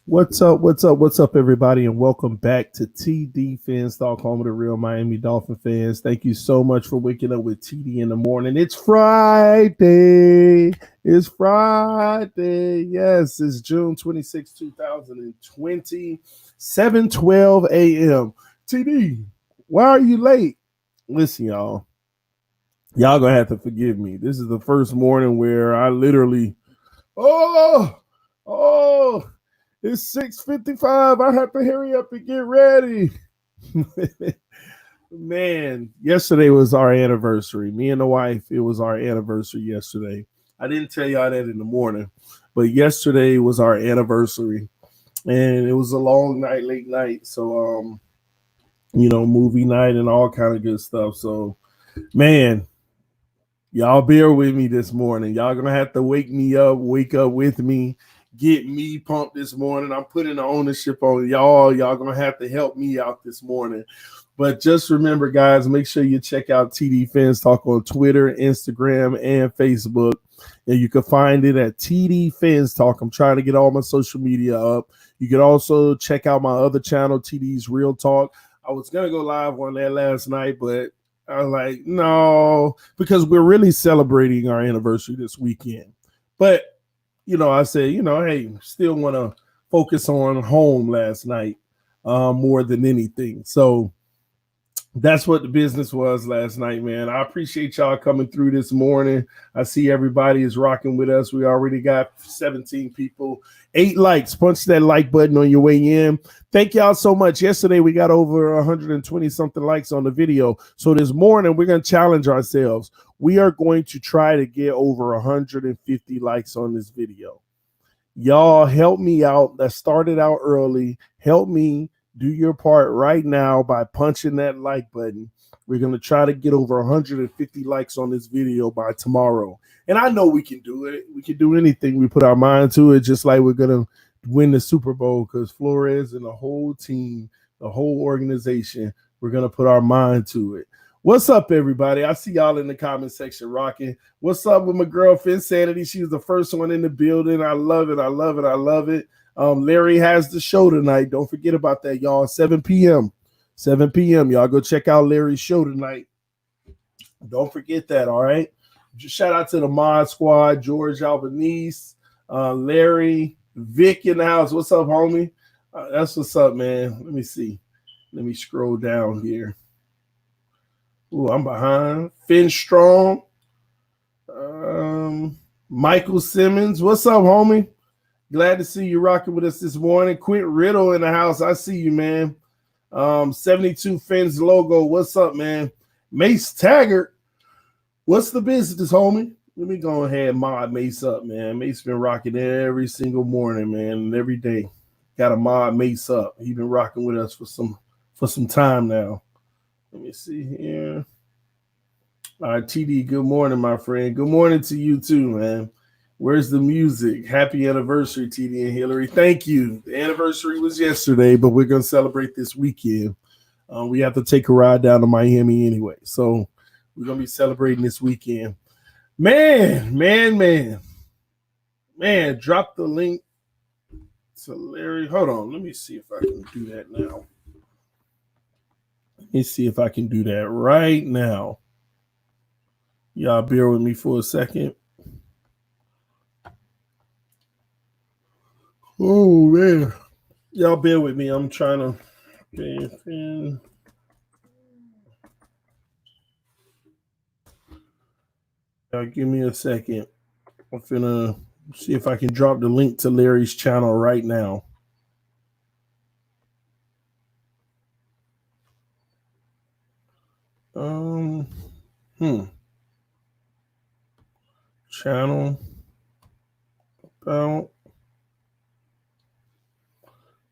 What's up? What's up? What's up, everybody? And welcome back to TDPHINSTALK, home of the real Miami Dolphin fans. Thank you so much for waking up with TD in the morning. It's Friday. It's Friday. Yes, it's June 26, 2020, 7:12 a.m. TD, why are you late? Listen, y'all gonna have to forgive me. This is the first morning where I literally, oh, it's 6:55. I have to hurry up and get ready. Man, yesterday was our anniversary. Me and the wife, it was our anniversary yesterday. I didn't tell y'all that in the morning, but yesterday was our anniversary. And it was a long night, late night. So movie night and all kind of good stuff. So, man, y'all bear with me this morning. Y'all gonna have to wake up with me, get me pumped this morning. I'm putting the ownership on y'all. Y'all gonna have to help me out this morning. But just remember, guys, make sure you check out TD FinsTalk on Twitter, Instagram, and Facebook. And you can find it at TD FinsTalk. I'm trying to get all my social media up. You can also check out my other channel, TD's Real Talk. I was gonna go live on that last night, but I was like, no, because we're really celebrating our anniversary this weekend. But, I said, hey, still want to focus on home last night more than anything. So that's what the business was last night, man. I appreciate y'all coming through this morning. I see everybody is rocking with us. We already got 17 people, 8 likes. Punch that like button on your way in. Thank y'all so much. Yesterday, we got over 120 something likes on the video. So this morning, we're going to challenge ourselves. We are going to try to get over 150 likes on this video. Y'all help me out. That started out early. Help me. Do your part right now by punching that like button. We're going to try to get over 150 likes on this video by tomorrow. And I know we can do it. We can do anything we put our mind to it, just like we're going to win the Super Bowl, because Flores and the whole team, the whole organization, we're going to put our mind to it. What's up, everybody? I see y'all in the comment section rocking. What's up with my girl, Finsanity? She was the first one in the building. I love it. I love it. I love it. Larry has the show tonight. Don't forget about that, y'all. 7 p.m. 7 p.m. Y'all go check out Larry's show tonight. Don't forget that, all right? Just shout out to the Mod Squad, George Albanese, Larry, Vic in the house. What's up, homie? That's what's up, man. Let me see. Let me scroll down here. Ooh, I'm behind. Finn Strong. Michael Simmons. What's up, homie? Glad to see you rocking with us this morning. Quint Riddle in the house. I see you, man. 72 Fins logo. What's up, man? Mace Taggart. What's the business, homie? Let me go ahead and mod Mace up, man. Mace been rocking every single morning, man, and every day. Got to mod Mace up. He been rocking with us for some time now. Let me see here. All right, TD, good morning, my friend. Good morning to you too, man. Where's the music? Happy anniversary, TD and Hillary. Thank you. The anniversary was yesterday, but we're going to celebrate this weekend. We have to take a ride down to Miami anyway. So we're going to be celebrating this weekend. Man, drop the link to Larry. Hold on. Let me see if I can do that now. Let me see if I can do that right now. Y'all bear with me for a second. Oh, man. Y'all bear with me. I'm trying to. Give me a second. I'm finna see if I can drop the link to Larry's channel right now. Channel about.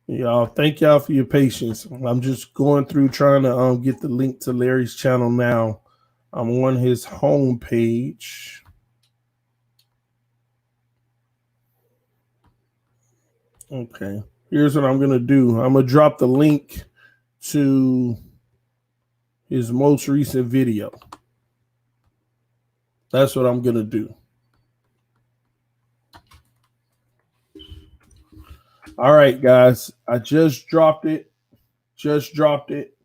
Y'all, thank y'all for your patience. I'm just going through trying to get the link to Larry's channel now. I'm on his home page. Okay, here's what I'm gonna do. I'm gonna drop the link to his most recent video. That's what I'm gonna do. All right, guys. I just dropped it. Just dropped it.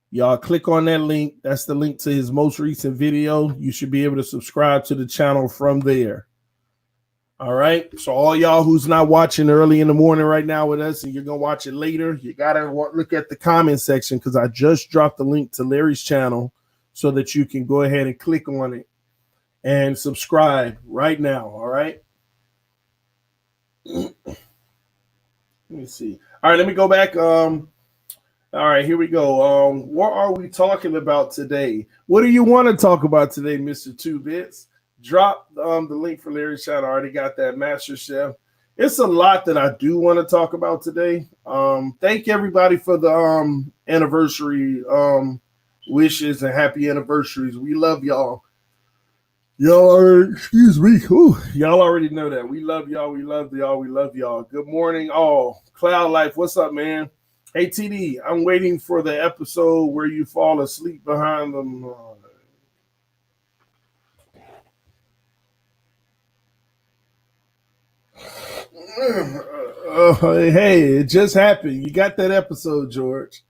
Y'all click on that link. That's the link to his most recent video. You should be able to subscribe to the channel from there. All right. So all y'all who's not watching early in the morning right now with us and you're going to watch it later, you got to look at the comment section because I just dropped the link to Larry's channel so that you can go ahead and click on it and subscribe right now. All right. Let me see. All right. Let me go back. All right, here we go. What are we talking about today? What do you want to talk about today, Mr. Two Bits? Drop the link for Larry's channel. I already got that, Master Chef. It's a lot that I do want to talk about today. Thank everybody for the anniversary wishes and happy anniversaries. We love y'all. Y'all are, excuse me. Ooh, y'all already know that. We love y'all. We love y'all. We love y'all. Good morning, all. Cloud Life, what's up, man? Hey, TD, I'm waiting for the episode where you fall asleep behind them. Hey, it just happened. You got that episode, George.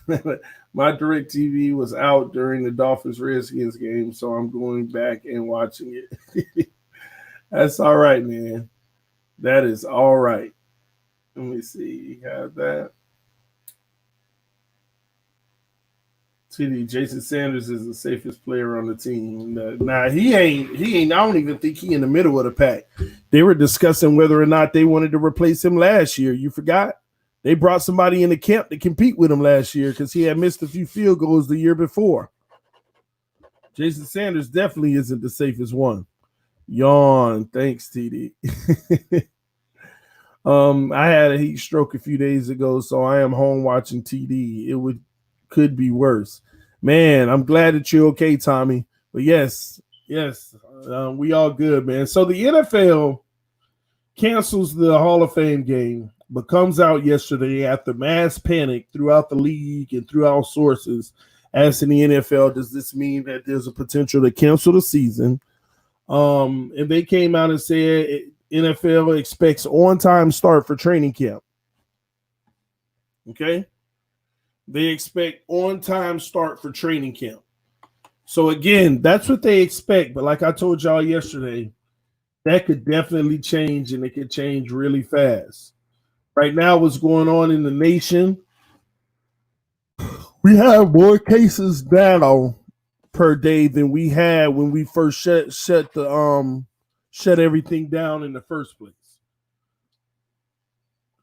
My DirecTV was out during the Dolphins Redskins game, so I'm going back and watching it. That's all right, man. That is all right. Let me see. Have that. TD, Jason Sanders is the safest player on the team. Nah, he ain't. I don't even think he in the middle of the pack. They were discussing whether or not they wanted to replace him last year. You forgot? They brought somebody in the camp to compete with him last year because he had missed a few field goals the year before. Jason Sanders definitely isn't the safest one. Yawn. Thanks, TD. I had a heat stroke a few days ago, so I am home watching TD. It could be worse. Man, I'm glad that you're okay, Tommy. But yes, we all good, man. So the NFL cancels the Hall of Fame game, but comes out yesterday after mass panic throughout the league and throughout sources asking the NFL, does this mean that there's a potential to cancel the season? And they came out and said NFL expects on-time start for training camp. Okay? They expect on-time start for training camp. So again, that's what they expect. But like I told y'all yesterday, that could definitely change, and it could change really fast. Right now, what's going on in the nation, we have more cases now per day than we had when we first shut everything down in the first place.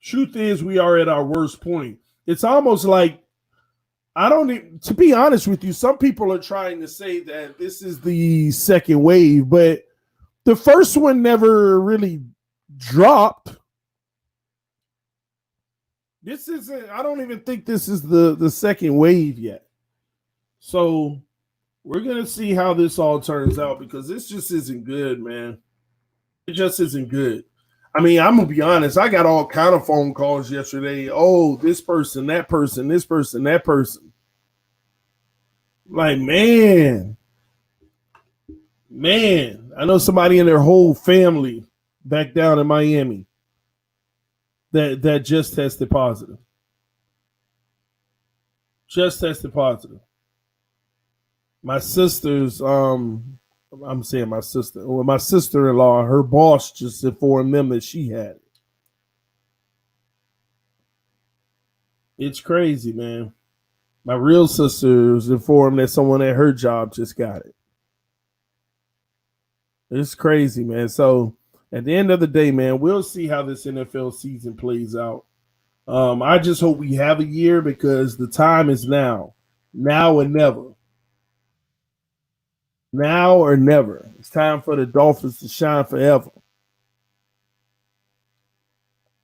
Truth is, we are at our worst point. It's almost like, to be honest with you, some people are trying to say that this is the second wave, but the first one never really dropped. This isn't, I don't even think this is the second wave yet. So we're going to see how this all turns out because this just isn't good, man. It just isn't good. I mean, I'm going to be honest. I got all kind of phone calls yesterday. Oh, this person, that person, this person, that person. Like, man, I know somebody in their whole family back down in Miami that just tested positive. My sister's, I'm saying my sister, well, my sister-in-law, her boss just informed them that she had it. It's crazy, man. My real sister was informed that someone at her job just got it. It's crazy, man. So at the end of the day, man, we'll see how this NFL season plays out. I just hope we have a year because the time is now. Now or never. Now or never. It's time for the Dolphins to shine forever.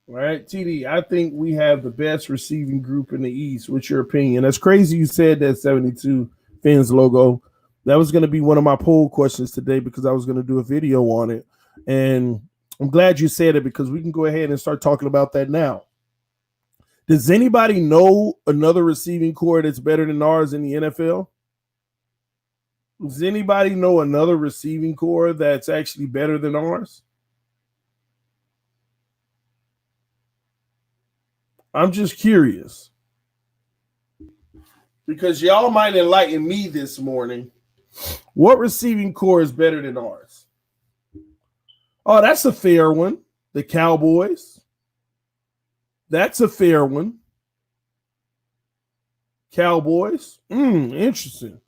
All right, TD, I think we have the best receiving group in the East. What's your opinion? That's crazy you said that 72 Fins logo. That was going to be one of my poll questions today because I was going to do a video on it. And I'm glad you said it because we can go ahead and start talking about that now. Does anybody know another receiving core that's better than ours in the NFL? Does anybody know another receiving core that's actually better than ours? I'm just curious because y'all might enlighten me this morning. What receiving core is better than ours? Oh, that's a fair one. The Cowboys. That's a fair one. Cowboys. Interesting.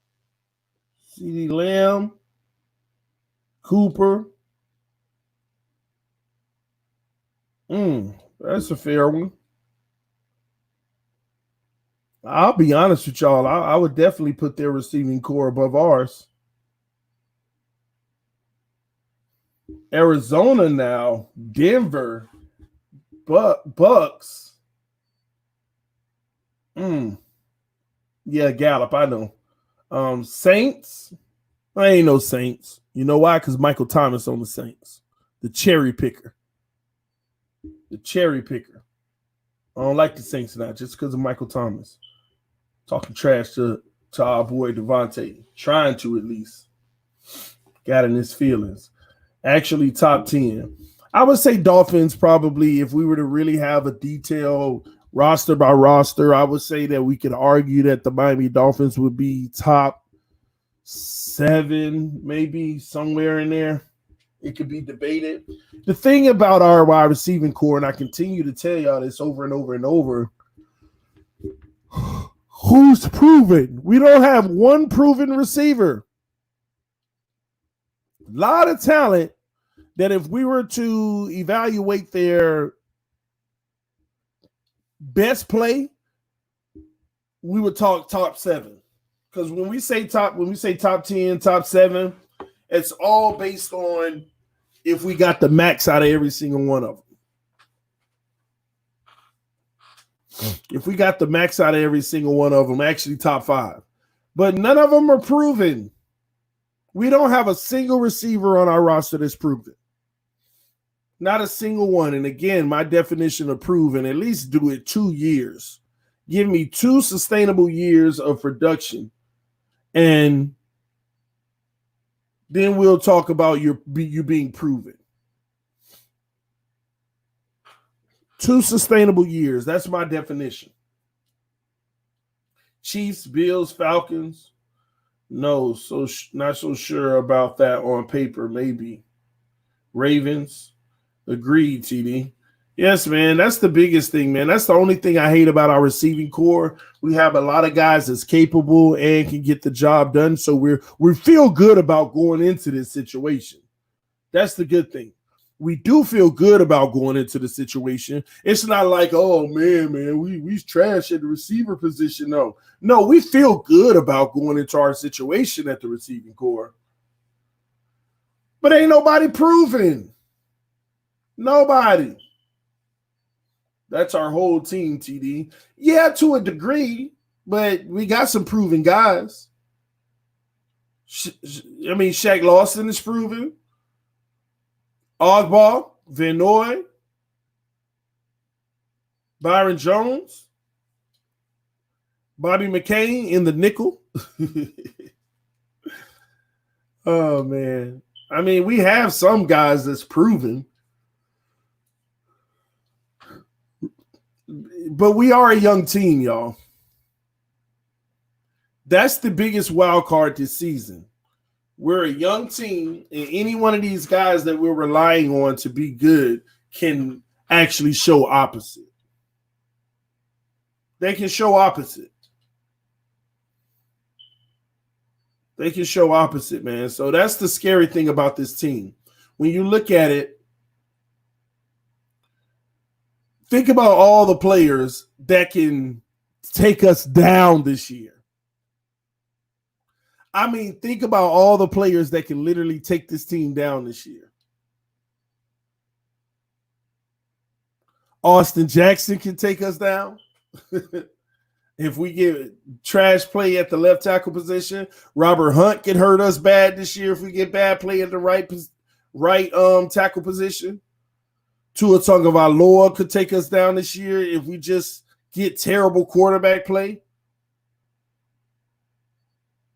CeeDee Lamb. Cooper. That's a fair one. I'll be honest with y'all. I would definitely put their receiving core above ours. Arizona now. Denver. Bucks. Yeah, Gallup, I know. Saints. I ain't no Saints. You know why? Because Michael Thomas on the Saints. The cherry picker. The cherry picker. I don't like the Saints now just because of Michael Thomas. Talking trash to our boy Devontae. Trying to at least. Got in his feelings. Actually, top 10. I would say Dolphins probably, if we were to really have a detailed roster by roster, I would say that we could argue that the Miami Dolphins would be top 7, maybe somewhere in there. It could be debated. The thing about our wide receiving core, and I continue to tell y'all this over and over and over, who's proven? We don't have one proven receiver. A lot of talent that if we were to evaluate their best play, we would talk top 7. Because when we say top 10, top 7, it's all based on if we got the max out of every single one of them. If we got the max out of every single one of them, actually top 5. But none of them are proven. We don't have a single receiver on our roster that's proven. Not a single one. And again, my definition of proven, at least do it 2 years. Give me 2 sustainable years of production. And then we'll talk about you being proven. 2 sustainable years. That's my definition. Chiefs, Bills, Falcons. No, not so sure about that on paper. Maybe. Ravens. Agreed, TD. Yes, man. That's the biggest thing, man. That's the only thing I hate about our receiving core. We have a lot of guys that's capable and can get the job done. So we feel good about going into this situation. That's the good thing. We do feel good about going into the situation. It's not like, oh man, we trash at the receiver position. No, we feel good about going into our situation at the receiving core. But ain't nobody proven. Nobody. That's our whole team, TD. Yeah, to a degree, but we got some proven guys. Shaq Lawson is proven. Ogbah, Van Noy, Byron Jones, Bobby McCain in the nickel. Oh, man. We have some guys that's proven. But we are a young team, y'all. That's the biggest wild card this season. We're a young team, and any one of these guys that we're relying on to be good can actually show opposite. They can show opposite. They can show opposite, man. So that's the scary thing about this team. When you look at it, think about all the players that can take us down this year. Think about all the players that can literally take this team down this year. Austin Jackson can take us down. If we get trash play at the left tackle position, Robert Hunt can hurt us bad this year if we get bad play at the right tackle position. Tua Tagovailoa could take us down this year if we just get terrible quarterback play.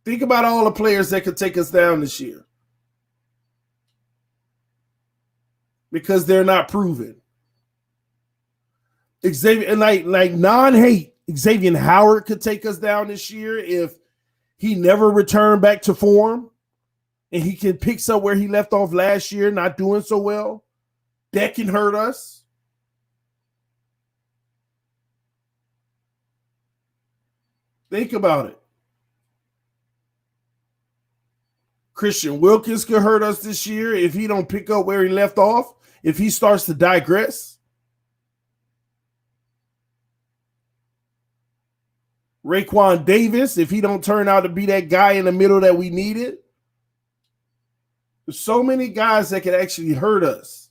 Think about all the players that could take us down this year because they're not proven. Xavier, and like non-hate, Xavier Howard could take us down this year if he never returned back to form and he can pick up where he left off last year, not doing so well. That can hurt us. Think about it. Christian Wilkins could hurt us this year if he don't pick up where he left off, if he starts to digress. Raekwon Davis, if he don't turn out to be that guy in the middle that we needed. There's so many guys that could actually hurt us.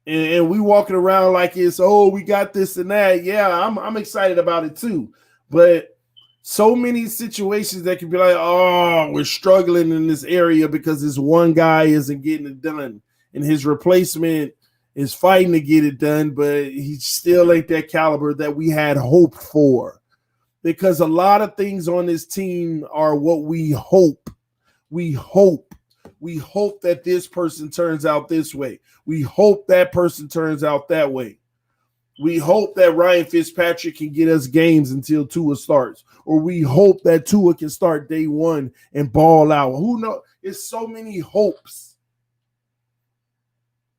And we walking around like it's, oh, we got this and that. Yeah, I'm excited about it too. But so many situations that can be like, oh, we're struggling in this area because this one guy isn't getting it done. And his replacement is fighting to get it done, but he still ain't that caliber that we had hoped for. Because a lot of things on this team are what we hope. We hope that this person turns out this way. We hope that person turns out that way. We hope that Ryan Fitzpatrick can get us games until Tua starts. Or we hope that Tua can start day one and ball out. Who knows? It's so many hopes.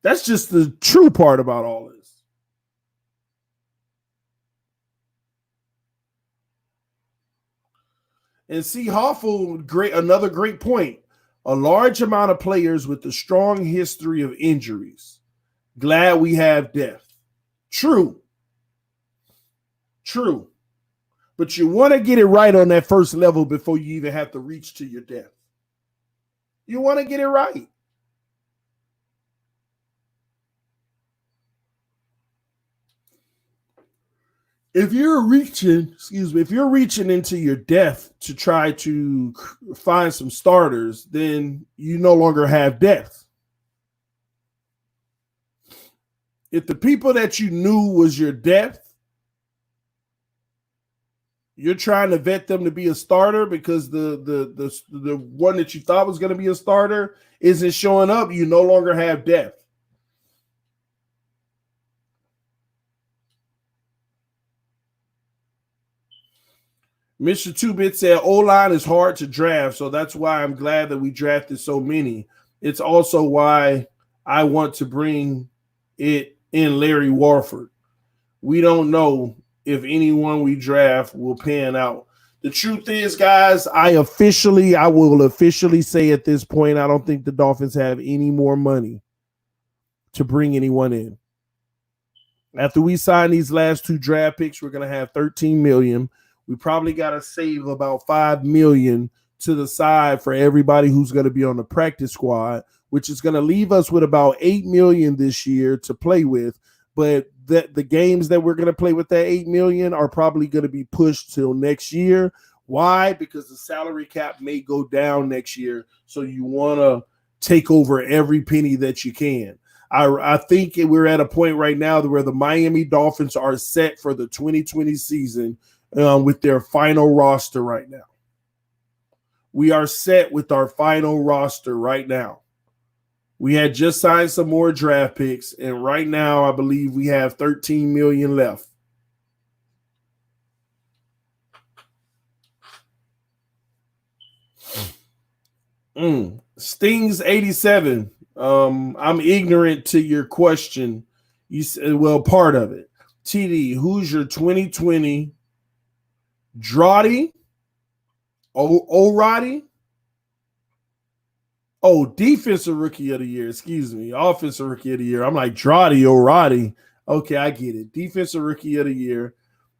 That's just the true part about all this. And see, Hoffel, another great point. A large amount of players with a strong history of injuries. Glad we have depth. True. But you want to get it right on that first level before you even have to reach to your depth. You want to get it right. If you're reaching into your depth to try to find some starters, then you no longer have depth. If the people that you knew was your depth, you're trying to vet them to be a starter because the one that you thought was going to be a starter isn't showing up, you no longer have depth. Mr. Two-Bit said O-line is hard to draft, so that's why I'm glad that we drafted so many. It's also why I want to bring it in Larry Warford. We don't know if anyone we draft will pan out. The truth is, guys, I will officially say at this point, I don't think the Dolphins have any more money to bring anyone in. After we sign these last two draft picks, we're going to have $13 million. We probably got to save about $5 million to the side for everybody who's going to be on the practice squad, which is going to leave us with about $8 million this year to play with. But the games that we're going to play with that $8 million are probably going to be pushed till next year. Why? Because the salary cap may go down next year. So you want to take over every penny that you can. I think we're at a point right now where the Miami Dolphins are set for the 2020 season with their final roster right now. We are set with our final roster right now. We had just signed some more draft picks, and right now I believe we have $13 million left. Stings 87. I'm ignorant to your question. You said, well, part of it. TD, who's your 2020 Droddy? O'Roddy? Oh, defensive rookie of the year. Excuse me. Offensive rookie of the year. I'm like, Droddy, O'Roddy. Okay, I get it. Defensive rookie of the year.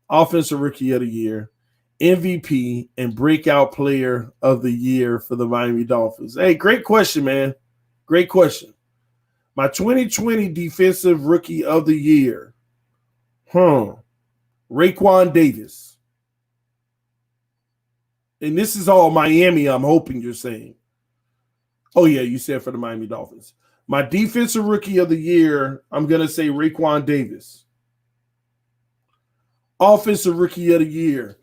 Offensive rookie of the year. MVP and breakout player of the year for the Miami Dolphins. Hey, great question, man. Great question. My 2020 defensive rookie of the year. Raekwon Davis. And this is all Miami, I'm hoping you're saying. Oh, yeah, you said for the Miami Dolphins. My defensive rookie of the year, I'm going to say Raekwon Davis. Offensive rookie of the year,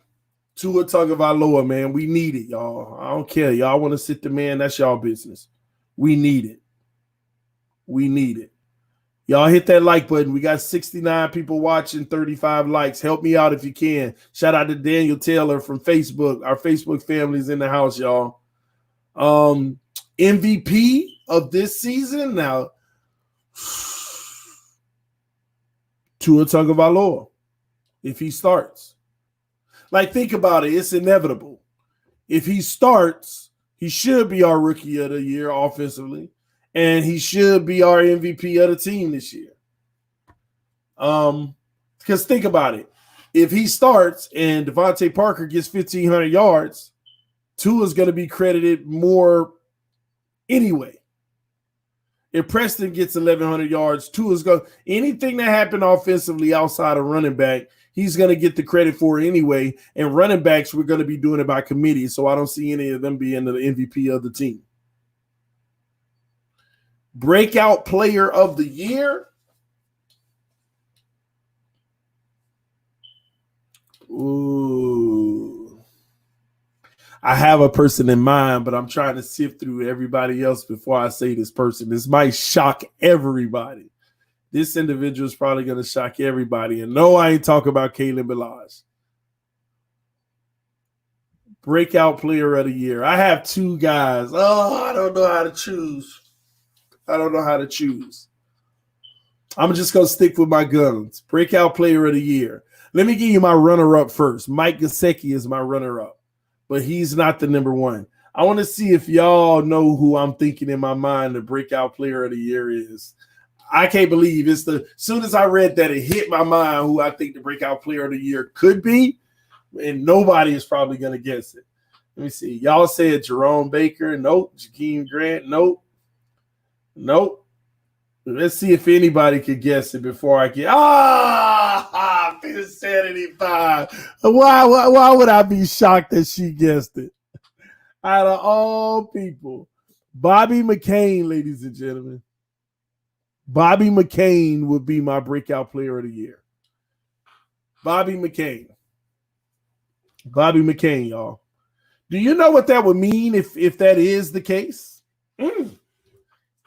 Tua Tagovailoa, man. We need it, y'all. I don't care. Y'all want to sit the man, that's y'all business. We need it. We need it. Y'all hit that like button. We got 69 people watching, 35 likes. Help me out if you can. Shout out to Daniel Taylor from Facebook. Our Facebook family's in the house, y'all. MVP of this season now, Tua Tagovailoa, if he starts. Like, think about it. It's inevitable. If he starts, he should be our rookie of the year offensively, and he should be our MVP of the team this year. Because think about it. If he starts and Devontae Parker gets 1,500 yards, Tua's going to be credited more anyway. If Preston gets 1,100 yards, Tua's going to – anything that happened offensively outside of running back, he's going to get the credit for it anyway. And running backs, we're going to be doing it by committee, so I don't see any of them being the MVP of the team. Breakout player of the year. Ooh. I have a person in mind, but I'm trying to sift through everybody else before I say this person. This might shock everybody. This individual is probably going to shock everybody. And no, I ain't talking about Kalen Ballage. Breakout player of the year. I have two guys. Oh, I don't know how to choose. I'm just going to stick with my guns. Breakout player of the year. Let me give you my runner-up first. Mike Gesicki is my runner-up, but he's not the number one. I want to see if y'all know who I'm thinking in my mind the breakout player of the year is. I can't believe as soon as I read that, it hit my mind who I think the breakout player of the year could be, and nobody is probably going to guess it. Let me see. Y'all said Jerome Baker. Nope. Jakeem Grant. Nope. Let's see if anybody could guess it before I get. Insanity 5. Why would I be shocked that she guessed it? Out of all people, Bobby McCain, ladies and gentlemen. Bobby McCain would be my breakout player of the year. Bobby McCain, y'all. Do you know what that would mean if that is the case?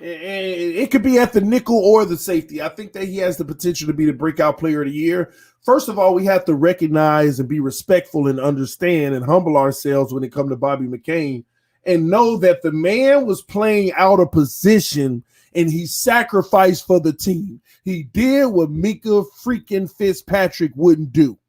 It could be at the nickel or the safety. I think that he has the potential to be the breakout player of the year. First of all, we have to recognize and be respectful and understand and humble ourselves when it comes to Bobby McCain and know that the man was playing out of position and he sacrificed for the team. He did what Mika freaking Fitzpatrick wouldn't do.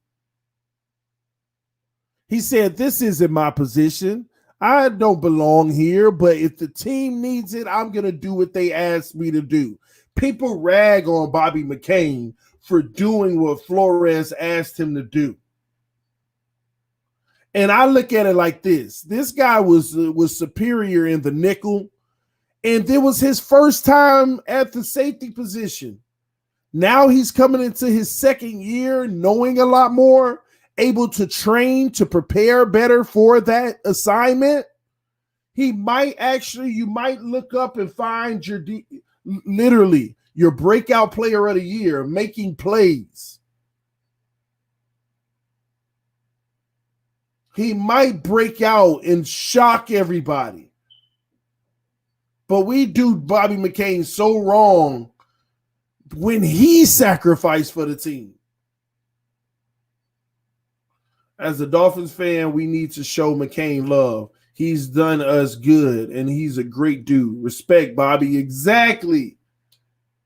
He said, this isn't my position. I don't belong here, but if the team needs it, I'm going to do what they asked me to do. People rag on Bobby McCain for doing what Flores asked him to do. And I look at it like this. This guy was superior in the nickel, and it was his first time at the safety position. Now he's coming into his second year knowing a lot more, able to train to prepare better for that assignment. You might look up and find literally your breakout player of the year making plays. He might break out and shock everybody. But we do Bobby McCain so wrong when he sacrificed for the team. As a Dolphins fan, we need to show McCain love. He's done us good, and he's a great dude. Respect, Bobby. Exactly.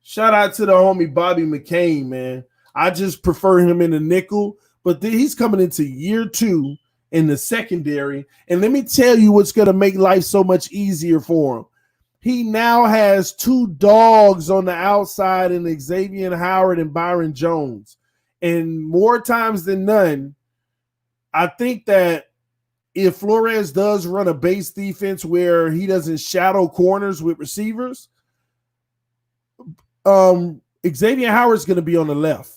Shout out to the homie Bobby McCain, man. I just prefer him in the nickel, but he's coming into year 2 in the secondary. And let me tell you what's going to make life so much easier for him. He now has 2 dogs on the outside in Xavier Howard and Byron Jones. And more times than none, I think that if Flores does run a base defense where he doesn't shadow corners with receivers, Xavier Howard's going to be on the left.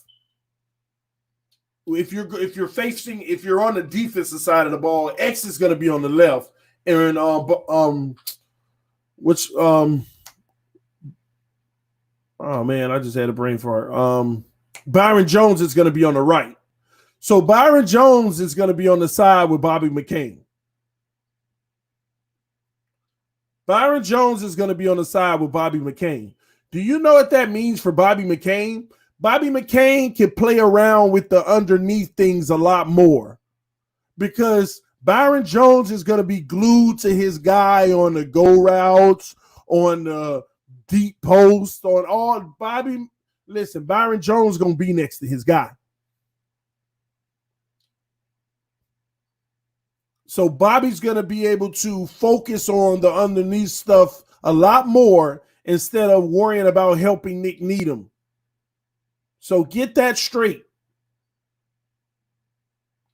If you're on the defensive side of the ball, X is going to be on the left, and oh man, I just had a brain fart. Byron Jones is going to be on the right. So Byron Jones is going to be on the side with Bobby McCain. Byron Jones is going to be on the side with Bobby McCain. Do you know what that means for Bobby McCain? Bobby McCain can play around with the underneath things a lot more because Byron Jones is going to be glued to his guy on the go routes, on the deep post, on all. Listen, Byron Jones is going to be next to his guy. So Bobby's going to be able to focus on the underneath stuff a lot more instead of worrying about helping Nick Needham. So get that straight.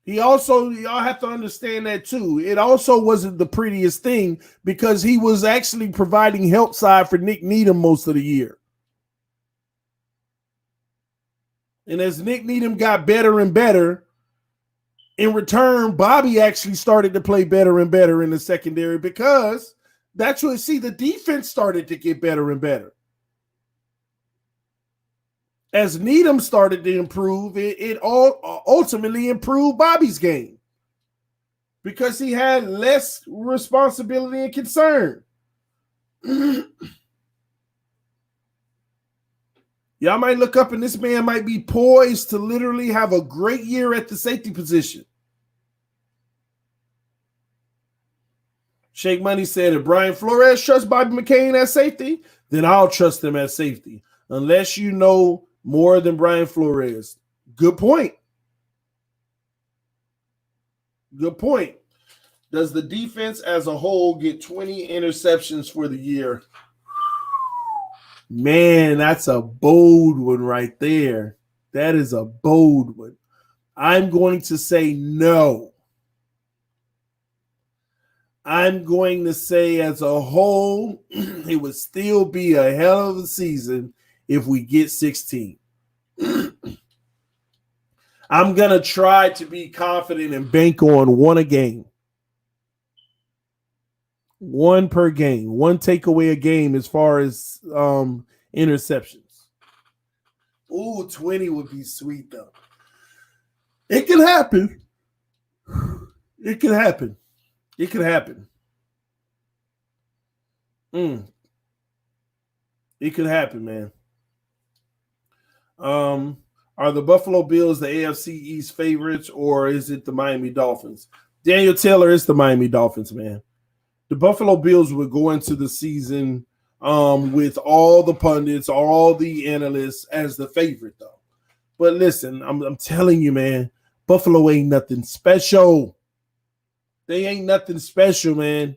Y'all have to understand that too. It also wasn't the prettiest thing because he was actually providing help side for Nick Needham most of the year. And as Nick Needham got better and better, in return, Bobby actually started to play better and better in the secondary because that's what, the defense started to get better and better. As Needham started to improve, it all ultimately improved Bobby's game because he had less responsibility and concern. Y'all might look up and this man might be poised to literally have a great year at the safety position. Shake Money said, if Brian Flores trusts Bobby McCain at safety, then I'll trust him at safety. Unless you know more than Brian Flores. Good point. Good point. Does the defense as a whole get 20 interceptions for the year? Man, that's a bold one right there. That is a bold one. I'm going to say no. I'm going to say as a whole, it would still be a hell of a season if we get 16. I'm going to try to be confident and bank on one a game. One per game. One takeaway a game as far as interceptions. Ooh, 20 would be sweet, though. It can happen. It can happen. It could happen. It could happen, man. Are the Buffalo Bills the AFC East favorites, or is it the Miami Dolphins? Daniel Taylor is the Miami Dolphins, man. The Buffalo Bills would go into the season with all the pundits, all the analysts as the favorite, though. But listen, I'm telling you, man, Buffalo ain't nothing special. They ain't nothing special, man.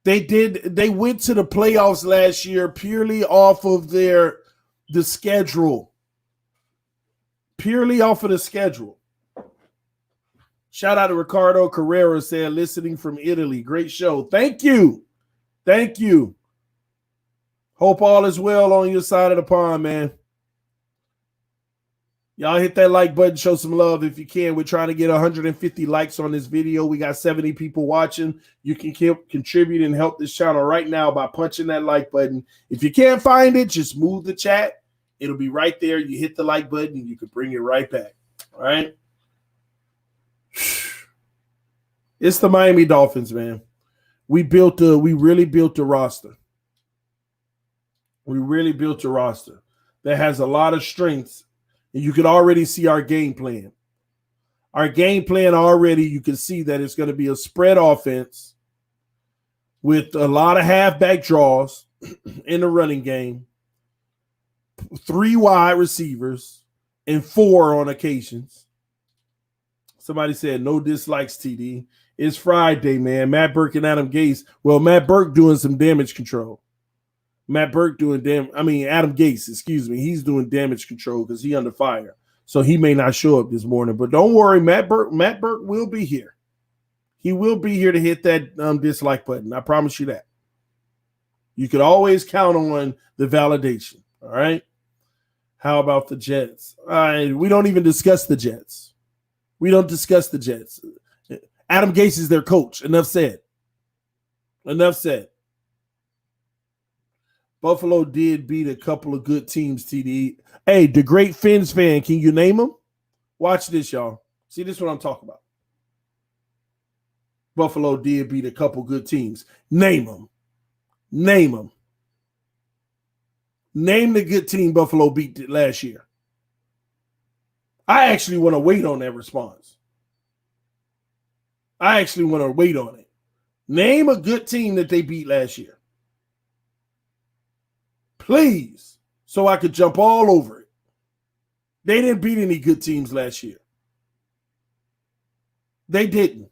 They went to the playoffs last year purely off of the schedule. Purely off of the schedule. Shout out to Ricardo Carrera, said, listening from Italy. Great show. Thank you. Thank you. Hope all is well on your side of the pond, man. Y'all hit that like button, show some love if you can. We're trying to get 150 likes on this video. We got 70 people watching. You can contribute and help this channel right now by punching that like button. If you can't find it, just move the chat. It'll be right there. You hit the like button and you can bring it right back. All right? It's the Miami Dolphins, man. We really built a roster. We really built a roster that has a lot of strengths. And you can already see our game plan. Our game plan already, you can see that it's going to be a spread offense with a lot of halfback draws in the running game, 3 wide receivers, and 4 on occasions. Somebody said no dislikes, TD. It's Friday, man. Matt Burke and Adam Gase. Well, Matt Burke doing some damage control. Adam Gase, excuse me. He's doing damage control because he's under fire. So he may not show up this morning. But don't worry, Matt Burke will be here. He will be here to hit that dislike button. I promise you that. You could always count on the validation. All right. How about the Jets? We don't even discuss the Jets. We don't discuss the Jets. Adam Gase is their coach. Enough said. Enough said. Buffalo did beat a couple of good teams, TD. Hey, the great Fins fan, can you name them? Watch this, y'all. See, this is what I'm talking about. Buffalo did beat a couple good teams. Name them. Name them. Name the good team Buffalo beat last year. I actually want to wait on that response. I actually want to wait on it. Name a good team that they beat last year. Please, so I could jump all over it. They didn't beat any good teams last year. They didn't.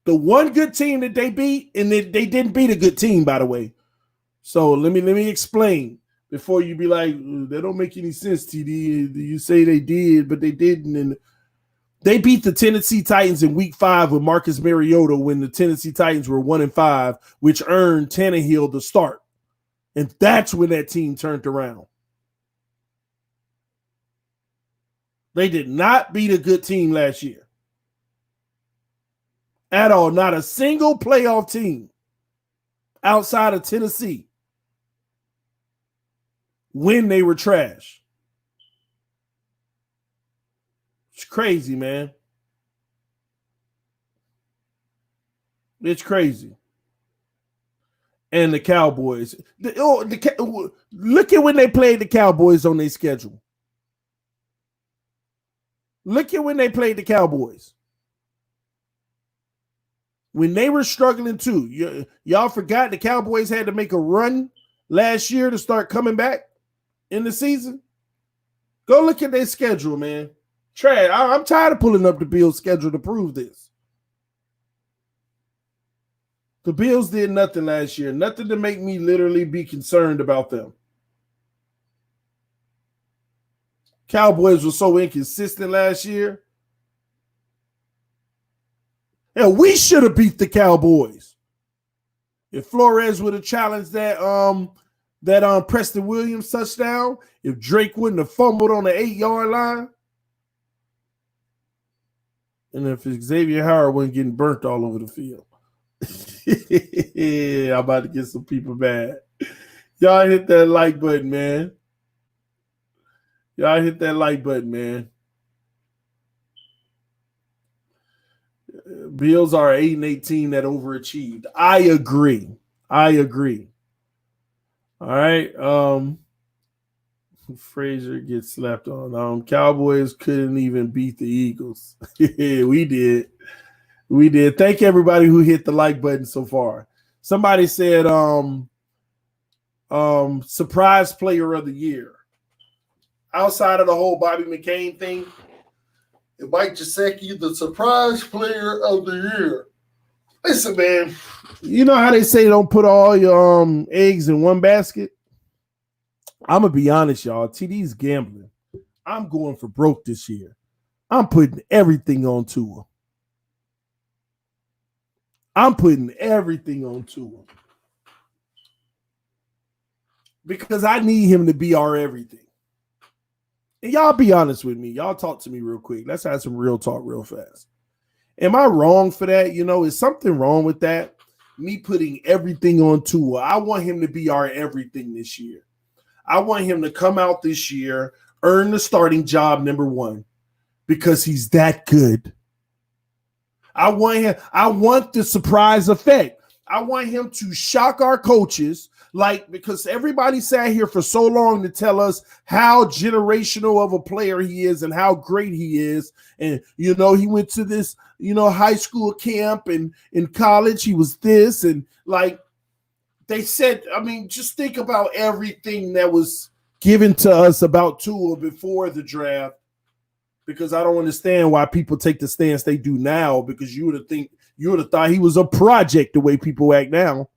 The one good team that they beat, and they didn't beat a good team, by the way. So let me explain before you be like, that don't make any sense, TD. You say they did, but they didn't. And they beat the Tennessee Titans in week 5 with Marcus Mariota when the Tennessee Titans were 1-5, which earned Tannehill the start. And that's when that team turned around. They did not beat a good team last year. At all. Not a single playoff team outside of Tennessee when they were trash. It's crazy, man. It's crazy. And the Cowboys. Look at when they played the Cowboys on their schedule. Look at when they played the Cowboys. When they were struggling too. Y'all forgot the Cowboys had to make a run last year to start coming back in the season. Go look at their schedule, man. Trash. I'm tired of pulling up the Bills' schedule to prove this. The Bills did nothing last year. Nothing to make me literally be concerned about them. Cowboys were so inconsistent last year. Hell, we should have beat the Cowboys. If Flores would have challenged that Preston Williams touchdown, if Drake wouldn't have fumbled on the 8-yard line, and if Xavier Howard wasn't getting burnt all over the field. I'm about to get some people mad. Y'all hit that like button, man. Y'all hit that like button, man. Bills are 8-18 that overachieved. I agree. All right. Frazier gets slapped on. Cowboys couldn't even beat the Eagles. We did. Thank everybody who hit the like button so far. Somebody said surprise player of the year. Outside of the whole Bobby McCain thing, and Mike Gesicki, the surprise player of the year. Listen, man, you know how they say don't put all your eggs in one basket? I'm going to be honest, y'all. TD's gambling. I'm going for broke this year. I'm putting everything on Tua. Because I need him to be our everything. And y'all be honest with me. Y'all talk to me real quick. Let's have some real talk real fast. Am I wrong for that? Is something wrong with that? Me putting everything on Tua. I want him to be our everything this year. I want him to come out this year, earn the starting job number 1 because he's that good. I want the surprise effect. I want him to shock our coaches, because everybody sat here for so long to tell us how generational of a player he is and how great he is. And, he went to this, high school camp, and in college he was this. And they said, just think about everything that was given to us about Tua before the draft. Because I don't understand why people take the stance they do now, because you would have thought he was a project the way people act now.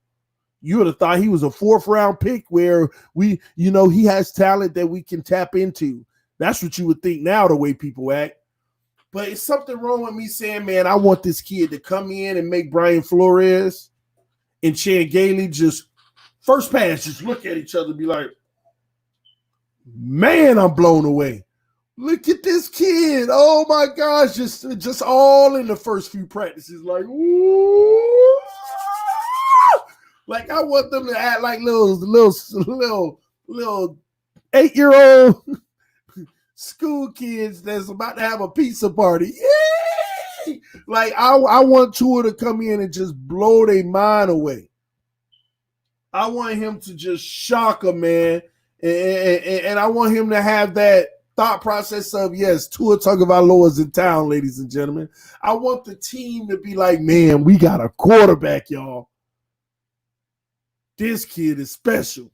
You would have thought he was a 4th-round pick where he has talent that we can tap into. That's what you would think now the way people act. But it's something wrong with me saying, man, I want this kid to come in and make Brian Flores and Chan Gailey just first pass, just look at each other and be like, man, I'm blown away. Look at this kid. Oh, my gosh. Just all in the first few practices. Ooh. I want them to act like little 8-year-old school kids that's about to have a pizza party. Yay! I want Tua to come in and just blow their mind away. I want him to just shock him, man. And I want him to have that thought process of, yes, Tua Tagovailoa is in town, ladies and gentlemen. I want the team to be like, man, we got a quarterback, y'all. This kid is special.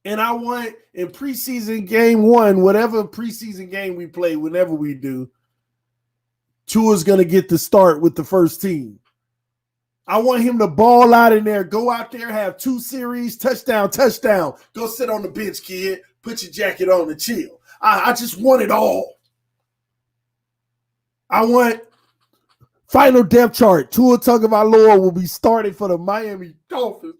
And I want in preseason game 1, whatever preseason game we play, whenever we do, Tua's going to get the start with the first team. I want him to ball out in there, go out there, have 2 series, touchdown. Go sit on the bench, kid. Put your jacket on and chill. I just want it all. I want final depth chart. Tua Tagovailoa will be starting for the Miami Dolphins.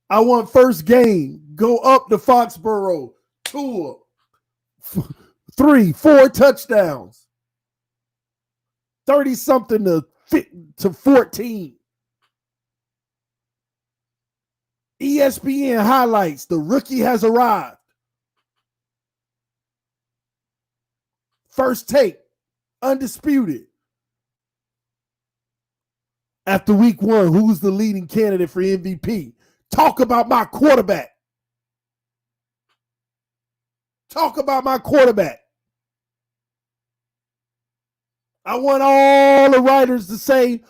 I want first game. Go up to Foxborough. Tua. 3-4 touchdowns. 30-something to 14. ESPN highlights. The rookie has arrived. First take. Undisputed. After week 1, who's the leading candidate for MVP? Talk about my quarterback. Talk about my quarterback. I want all the writers to say,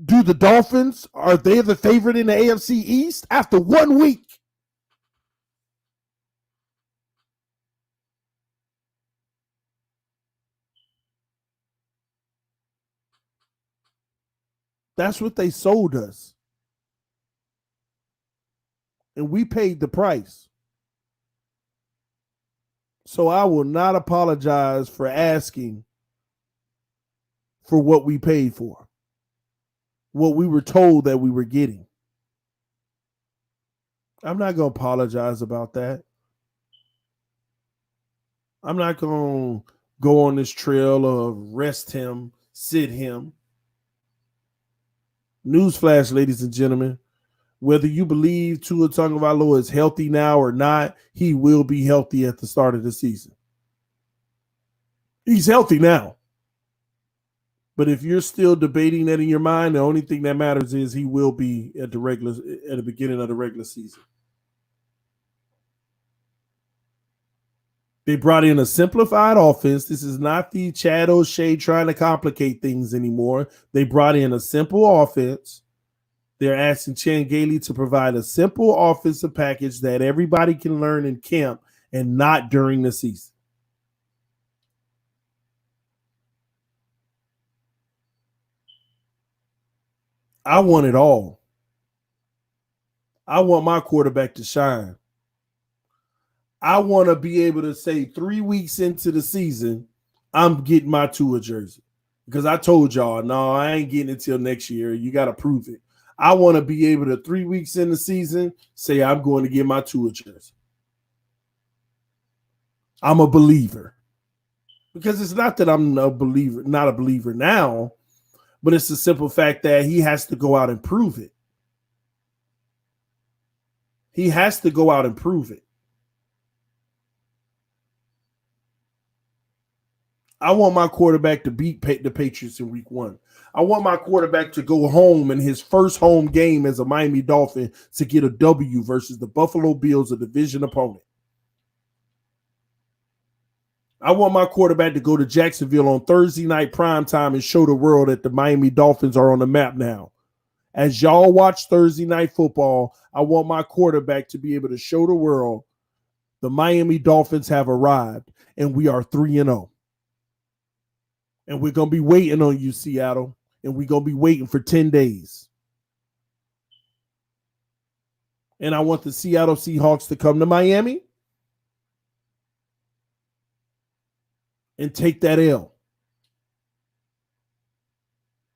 do the Dolphins, are they the favorite in the AFC East after 1 week? That's what they sold us. And we paid the price. So I will not apologize for asking for what we paid for, what we were told that we were getting. I'm not going to apologize about that. I'm not going to go on this trail of rest him, sit him. Newsflash, ladies and gentlemen, whether you believe Tua Tagovailoa is healthy now or not, he will be healthy at the start of the season. He's healthy now. But if you're still debating that in your mind, the only thing that matters is he will be at the beginning of the regular season. They brought in a simplified offense. This is not the Chad O'Shea trying to complicate things anymore. They brought in a simple offense. They're asking Chan Gailey to provide a simple offensive package that everybody can learn in camp and not during the season. I want it all. I want my quarterback to shine. I want to be able to say 3 weeks into the season, I'm getting my Tua jersey. Because I told y'all, no, I ain't getting it till next year. You got to prove it. I want to be able to 3 weeks in the season say I'm going to get my Tua jersey. I'm a believer. Because it's not that I'm not a believer now, but it's the simple fact that he has to go out and prove it. He has to go out and prove it. I want my quarterback to beat the Patriots in week 1. I want my quarterback to go home in his first home game as a Miami Dolphin to get a W versus the Buffalo Bills, a division opponent. I want my quarterback to go to Jacksonville on Thursday night primetime and show the world that the Miami Dolphins are on the map now. As y'all watch Thursday night football, I want my quarterback to be able to show the world the Miami Dolphins have arrived and we are 3-0. And we're going to be waiting on you, Seattle, and we're going to be waiting for 10 days. And I want the Seattle Seahawks to come to Miami and take that L.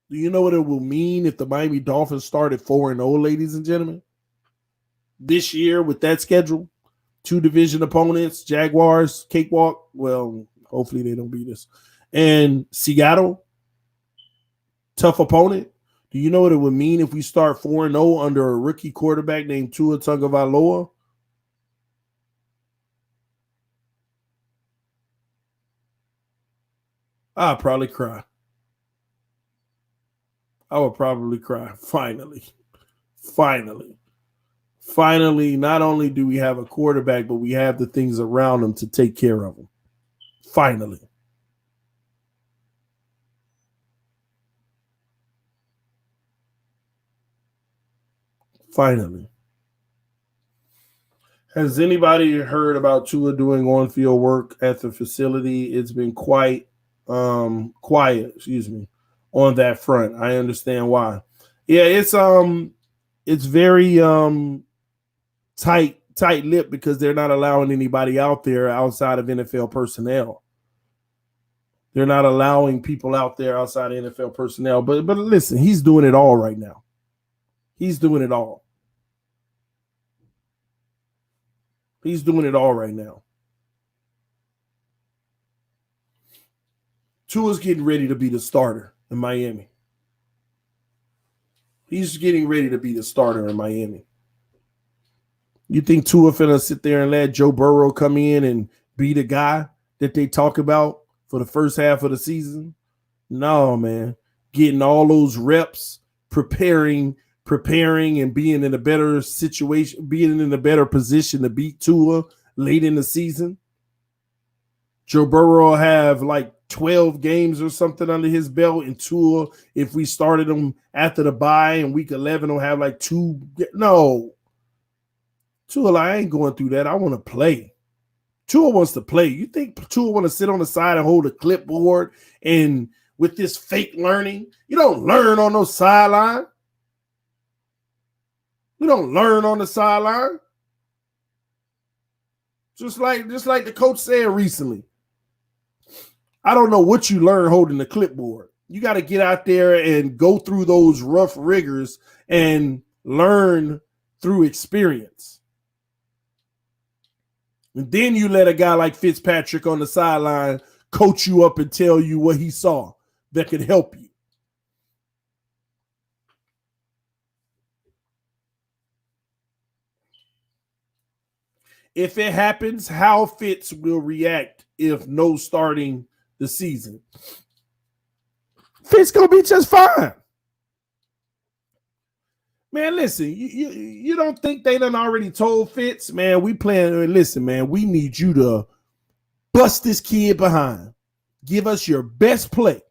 Do you know what it will mean if the Miami Dolphins start at 4-0, ladies and gentlemen? This year with that schedule, 2 division opponents, Jaguars, cakewalk. Well, hopefully they don't beat us. And Seattle, tough opponent. Do you know what it would mean if we start 4-0 under a rookie quarterback named Tua Tagovailoa? I'll probably cry. I would probably cry. Finally, not only do we have a quarterback, but we have the things around him to take care of him. Finally. Has anybody heard about Tua doing on-field work at the facility? It's been quite quiet, on that front. I understand why. Yeah, it's very tight-lipped because they're not allowing anybody out there outside of NFL personnel. They're not allowing people out there outside of NFL personnel. But listen, he's doing it all right now. He's doing it all. He's doing it all right now. Tua's getting ready to be the starter in Miami. He's getting ready to be the starter in Miami. You think Tua finna sit there and let Joe Burrow come in and be the guy that they talk about for the first half of the season? No, man. Getting all those reps, preparing and being in a better situation, being in a better position to beat Tua late in the season. Joe Burrow will have like 12 games or something under his belt, and Tua, if we started him after the bye in week 11, will have like 2. No. Tua, I ain't going through that. I want to play. Tua wants to play. You think Tua want to sit on the side and hold a clipboard and with this fake learning? You don't learn on no sideline. You don't learn on the sideline. Just like the coach said recently. I don't know what you learn holding the clipboard. You got to get out there and go through those rough rigors and learn through experience. And then you let a guy like Fitzpatrick on the sideline coach you up and tell you what he saw that could help you. If it happens, how Fitz will react if no starting the season. Fitz gonna be just fine. Man, listen, you don't think they done already told Fitz, man, we playing, listen, man, we need you to bust this kid behind. Give us your best play.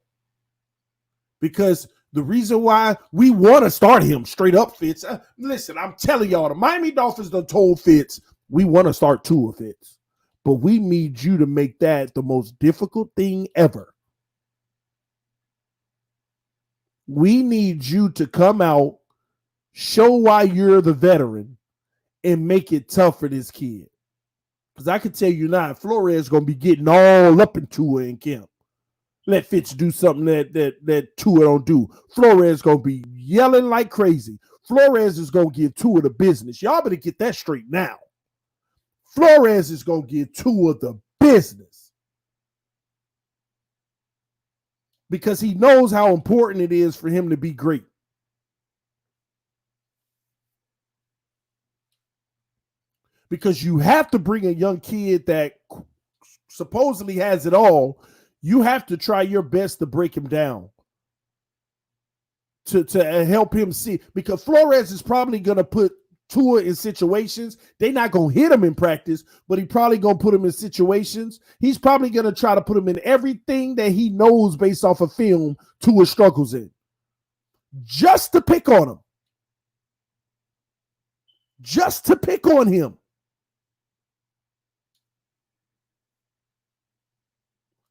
Because the reason why we want to start him straight up, Fitz, listen, I'm telling y'all, the Miami Dolphins done told Fitz, we want to start Tua, Fitz. But we need you to make that the most difficult thing ever. We need you to come out, show why you're the veteran, and make it tough for this kid. Because I can tell you now, Flores is going to be getting all up in Tua in camp. Let Fitz do something that Tua don't do. Flores is going to be yelling like crazy. Flores is going to give Tua the business. Y'all better get that straight now. Flores is going to give Tua the business. Because he knows how important it is for him to be great. Because you have to bring a young kid that supposedly has it all. You have to try your best to break him down. To help him see. Because Flores is probably going to put Tua in situations. They're not going to hit him in practice, but he probably going to put him in situations. He's probably going to try to put him in everything that he knows based off of film Tua struggles in. Just to pick on him. Just to pick on him.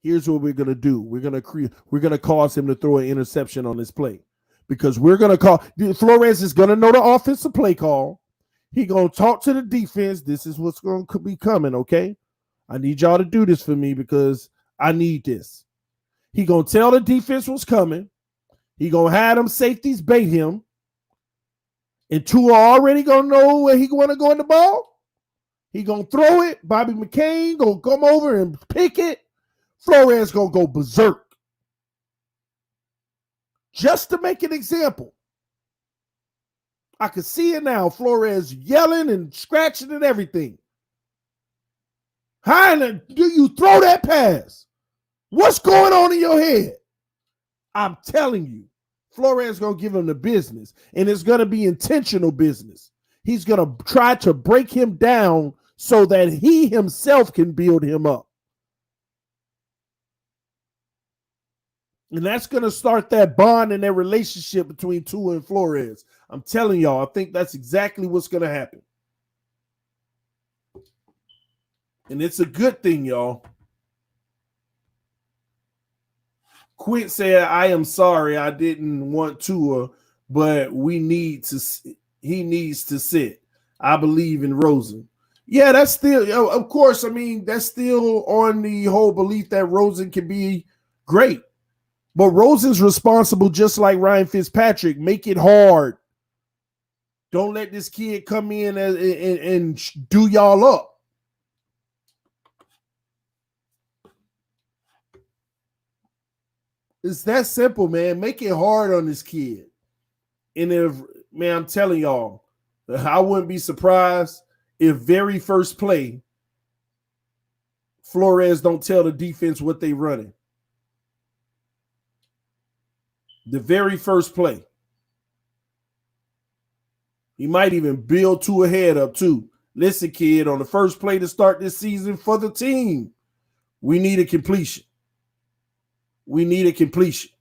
Here's what we're going to do. We're going to cause him to throw an interception on this play. Because we're going to call, Flores is going to know the offensive play call. He going to talk to the defense. This is what's going to be coming, okay? I need y'all to do this for me because I need this. He going to tell the defense what's coming. He going to have them safeties bait him. And Tua already going to know where he going to go in the ball. He going to throw it. Bobby McCain going to come over and pick it. Flores going to go berserk. Just to make an example. I can see it now. Flores yelling and scratching and everything. How do you throw that pass? What's going on in your head? I'm telling you, Flores going to give him the business, and it's going to be intentional business. He's going to try to break him down so that he himself can build him up. And that's going to start that bond and that relationship between Tua and Flores. I'm telling y'all, I think that's exactly what's going to happen. And it's a good thing, y'all. Quint said, I am sorry I didn't want Tua, but he needs to sit. I believe in Rosen. Yeah, that's still, of course, I mean, that's still on the whole belief that Rosen can be great. But Rosen's responsible just like Ryan Fitzpatrick. Make it hard. Don't let this kid come in and do y'all up. It's that simple, man. Make it hard on this kid. And if, man, I'm telling y'all, I wouldn't be surprised if very first play, Flores don't tell the defense what they running. The very first play. He might even build Tua head up too. Listen, kid, on the first play to start this season for the team, we need a completion. We need a completion.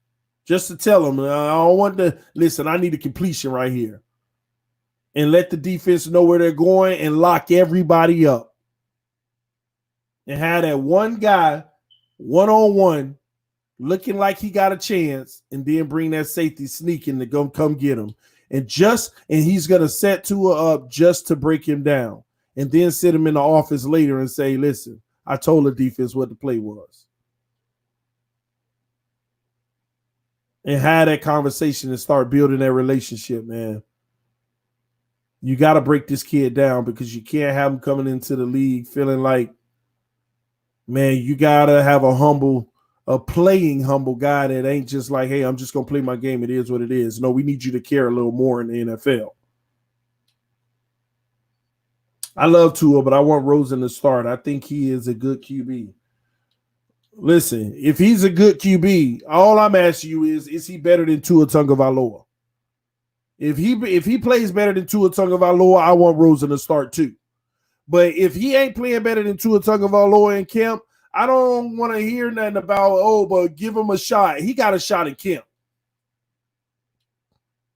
Just to tell them, I don't want to listen, I need a completion right here. And let the defense know where they're going and lock everybody up. And have that one guy, one-on-one, looking like he got a chance, and then bring that safety sneaking to go come get him. And he's going to set Tua up just to break him down. And then sit him in the office later and say, listen, I told the defense what the play was. And have that conversation and start building that relationship, man. You got to break this kid down because you can't have him coming into the league feeling like, man, you got to have a playing humble guy that ain't just like, hey, I'm just going to play my game. It is what it is. No, we need you to care a little more in the NFL. I love Tua, but I want Rosen to start. I think he is a good QB. Listen, if he's a good QB, all I'm asking you is he better than Tua Tagovailoa? If he plays better than Tua Tagovailoa, I want Rosen to start too. But if he ain't playing better than Tua Tagovailoa in camp, I don't want to hear nothing about, but give him a shot. He got a shot in camp.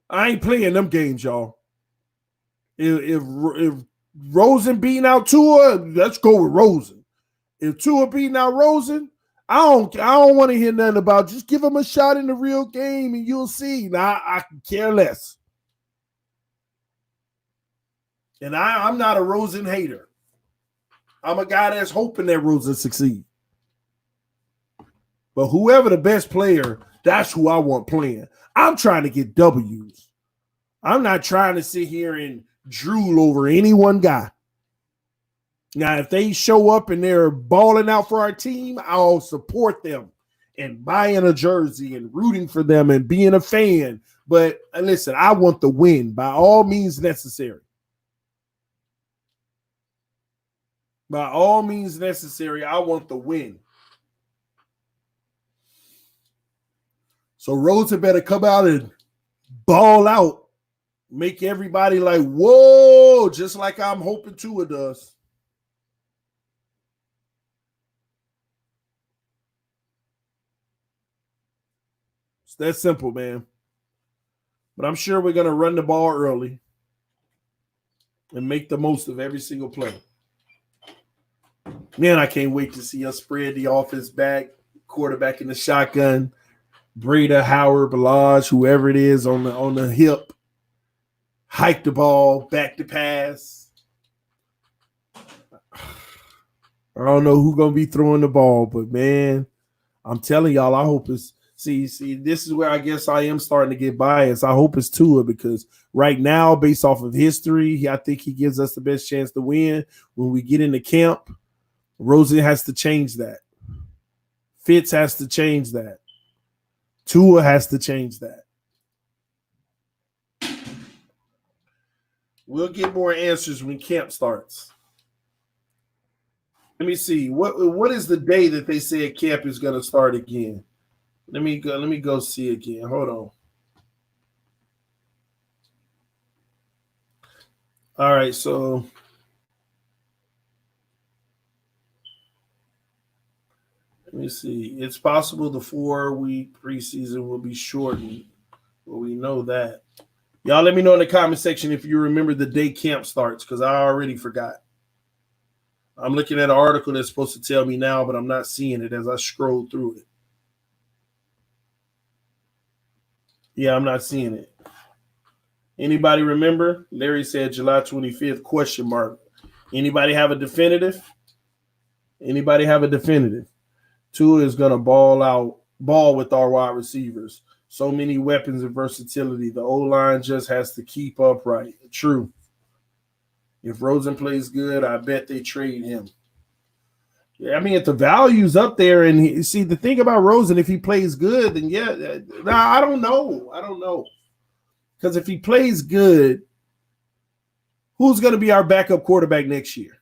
I ain't playing them games, y'all. If Rosen beating out Tua, let's go with Rosen. If Tua beating out Rosen, I don't want to hear nothing about. Just give him a shot in the real game and you'll see. Now I can care less. And I'm not a Rosen hater. I'm a guy that's hoping that Rosen succeed. But whoever the best player, that's who I want playing. I'm trying to get W's. I'm not trying to sit here and drool over any one guy. Now, if they show up and they're balling out for our team, I'll support them and buying a jersey and rooting for them and being a fan. But listen, I want the win by all means necessary. By all means necessary, I want the win. So Rosen better come out and ball out. Make everybody like, whoa, just like I'm hoping Tua does. It's that simple, man. But I'm sure we're going to run the ball early and make the most of every single play. Man, I can't wait to see us spread the offense back, quarterback in the shotgun, Breida, Howard, Balaj, whoever it is on the hip, hike the ball, back to pass. I don't know who's going to be throwing the ball, but man, I'm telling y'all, I hope it's see, this is where I guess I am starting to get biased. I hope it's Tua because right now, based off of history, I think he gives us the best chance to win. When we get into camp, Rosen has to change that. Fitz has to change that. Tua has to change that. We'll get more answers when camp starts. Let me see. What is the day that they said camp is going to start again? Let me go see again. Hold on. All right, so let me see. It's possible the 4-week preseason will be shortened. Well, we know that. Y'all let me know in the comment section if you remember the day camp starts, because I already forgot. I'm looking at an article that's supposed to tell me now, but I'm not seeing it as I scroll through it. Yeah, I'm not seeing it. Anybody remember? Larry said July 25th, question mark. Anybody have a definitive? Anybody have a definitive? Tua is going to ball with our wide receivers. So many weapons and versatility. The O-line just has to keep upright. True. If Rosen plays good, I bet they trade him. Yeah, I mean, if the value's up there, and see, the thing about Rosen, if he plays good, then yeah. I don't know. Because if he plays good, who's going to be our backup quarterback next year?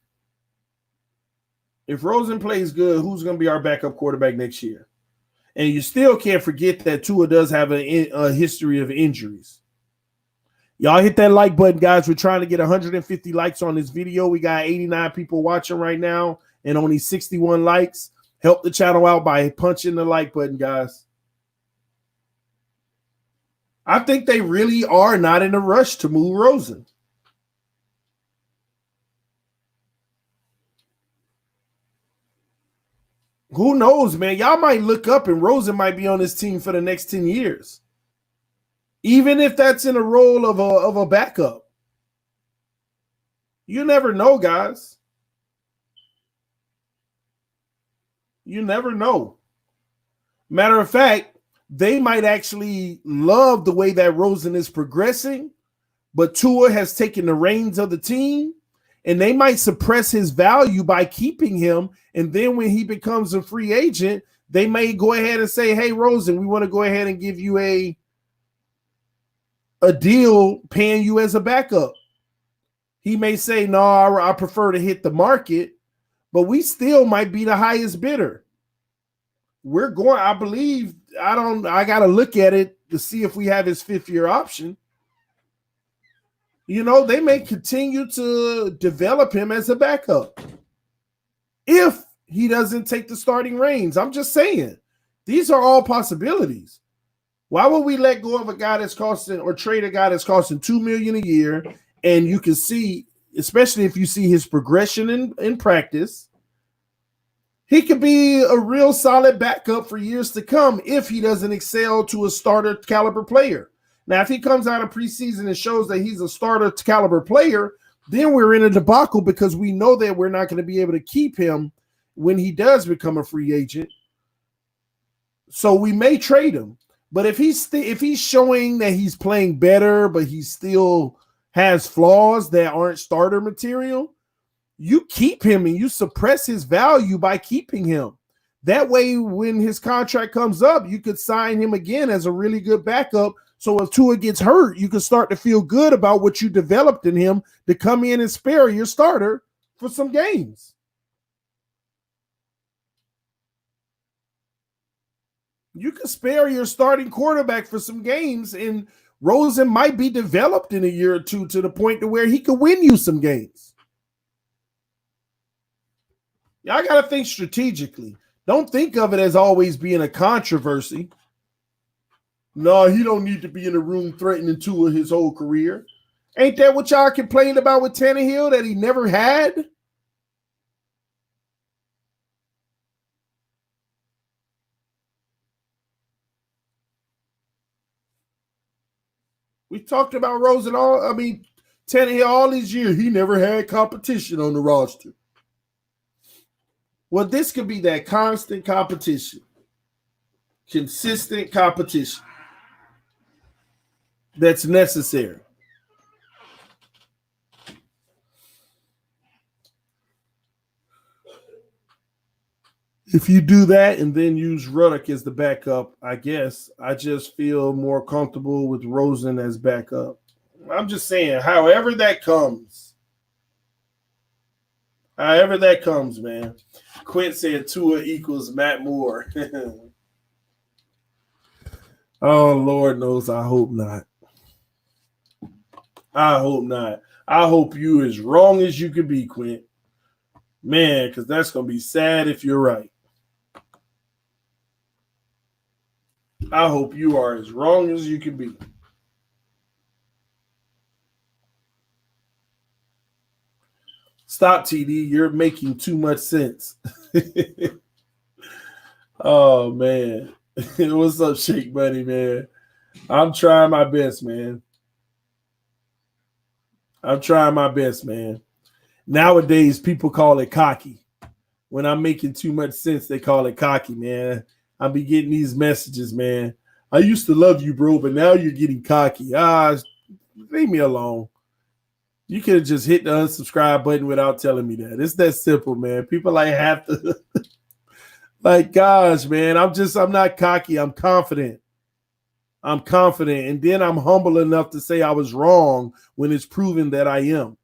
If Rosen plays good, who's going to be our backup quarterback next year? And you still can't forget that Tua does have a history of injuries. Y'all hit that like button, guys. We're trying to get 150 likes on this video. We got 89 people watching right now and only 61 likes. Help the channel out by punching the like button, guys. I think they really are not in a rush to move Rosen. Who knows, man? Y'all might look up and Rosen might be on this team for the next 10 years. Even if that's in a role of a backup. You never know, guys. You never know. Matter of fact, they might actually love the way that Rosen is progressing, but Tua has taken the reins of the team, and they might suppress his value by keeping him. And then when he becomes a free agent, they may go ahead and say, hey, Rosen, we want to go ahead and give you a deal paying you as a backup. He may say, no, I prefer to hit the market, but we still might be the highest bidder. We're going, I believe, I got to look at it to see if we have his 5th-year option. You know, they may continue to develop him as a backup if he doesn't take the starting reins. I'm just saying, these are all possibilities. Why would we let go of a guy that's costing, or trade a guy that's costing $2 million a year? And you can see, especially if you see his progression in practice, he could be a real solid backup for years to come if he doesn't excel to a starter caliber player. Now, if he comes out of preseason and shows that he's a starter caliber player, then we're in a debacle, because we know that we're not going to be able to keep him when he does become a free agent. So we may trade him. But if he's showing that he's playing better, but he still has flaws that aren't starter material, you keep him and you suppress his value by keeping him. That way, when his contract comes up, you could sign him again as a really good backup. So if Tua gets hurt, you can start to feel good about what you developed in him to come in and spare your starter for some games. You can spare your starting quarterback for some games, and Rosen might be developed in a year or two to the point to where he could win you some games. Y'all got to think strategically. Don't think of it as always being a controversy. No, he don't need to be in the room threatening Tua his whole career. Ain't that what y'all complained about with Tannehill that he never had? We talked about Tannehill all these years. He never had competition on the roster. Well, this could be that constant competition, consistent competition that's necessary. If you do that and then use Ruddock as the backup, I guess I just feel more comfortable with Rosen as backup. I'm just saying, however that comes, man. Quint said Tua equals Matt Moore. Oh, Lord knows, I hope not. I hope not. I hope you as wrong as you could be, Quint. Man, because that's going to be sad if you're right. I hope you are as wrong as you can be. Stop, TD. You're making too much sense. Oh, man. What's up, Shake Buddy, man? I'm trying my best, man. I'm trying my best, man. Nowadays, people call it cocky. When I'm making too much sense, they call it cocky, man. I be getting these messages, man. I used to love you, bro, but now you're getting cocky. Leave me alone. You could have just hit the unsubscribe button without telling me that. It's that simple, man. People like have to like, gosh, man, I'm not cocky. I'm confident. I'm confident. And then I'm humble enough to say I was wrong when it's proven that I am.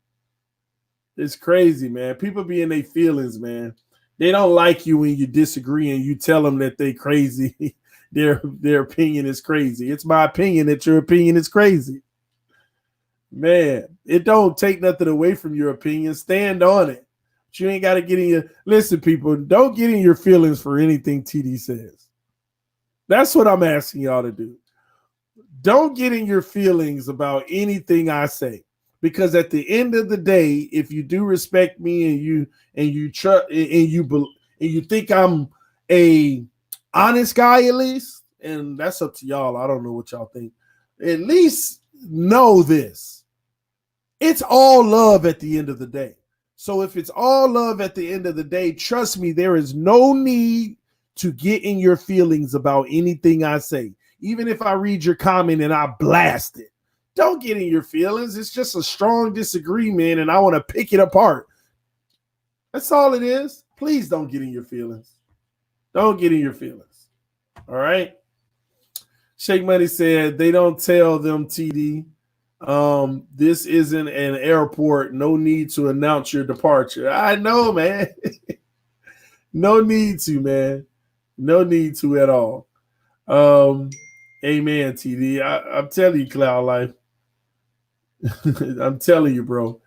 It's crazy, man. People be in their feelings, man. They don't like you when you disagree and you tell them that they crazy. their opinion is crazy. It's my opinion that your opinion is crazy. Man, it don't take nothing away from your opinion. Stand on it. But you ain't got to get in your... Listen, people, don't get in your feelings for anything TD says. That's what I'm asking y'all to do. Don't get in your feelings about anything I say. Because at the end of the day, if you do respect me and you think I'm a honest guy, at least, and that's up to y'all. I don't know what y'all think. At least know this. It's all love at the end of the day. So if it's all love at the end of the day, trust me, there is no need to get in your feelings about anything I say. Even if I read your comment and I blast it. Don't get in your feelings. It's just a strong disagreement and I want to pick it apart. That's all it is. Please don't get in your feelings. Don't get in your feelings. All right? Shake Money said they don't tell them, TD. This isn't an airport. No need to announce your departure. I know, man. No need to, man. No need to at all. Amen, TD. I'm telling you, Cloud Life. I'm telling you, bro.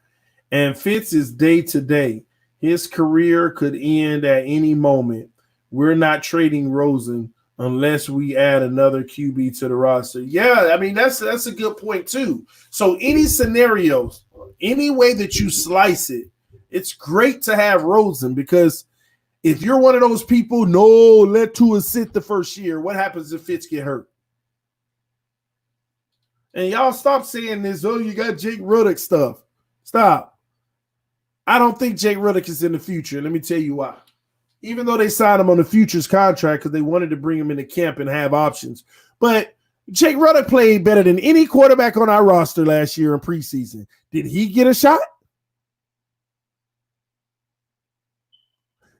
And Fitz is day to day. His career could end at any moment. We're not trading Rosen unless we add another QB to the roster. Yeah, I mean, that's a good point too. So any scenarios, any way that you slice it, it's great to have Rosen because if you're one of those people, no, let Tua sit the first year. What happens if Fitz get hurt? And y'all stop saying this, oh, you got Jake Rudock stuff. Stop. I don't think Jake Rudock is in the future. Let me tell you why. Even though they signed him on the futures contract because they wanted to bring him into camp and have options. But Jake Rudock played better than any quarterback on our roster last year in preseason. Did he get a shot?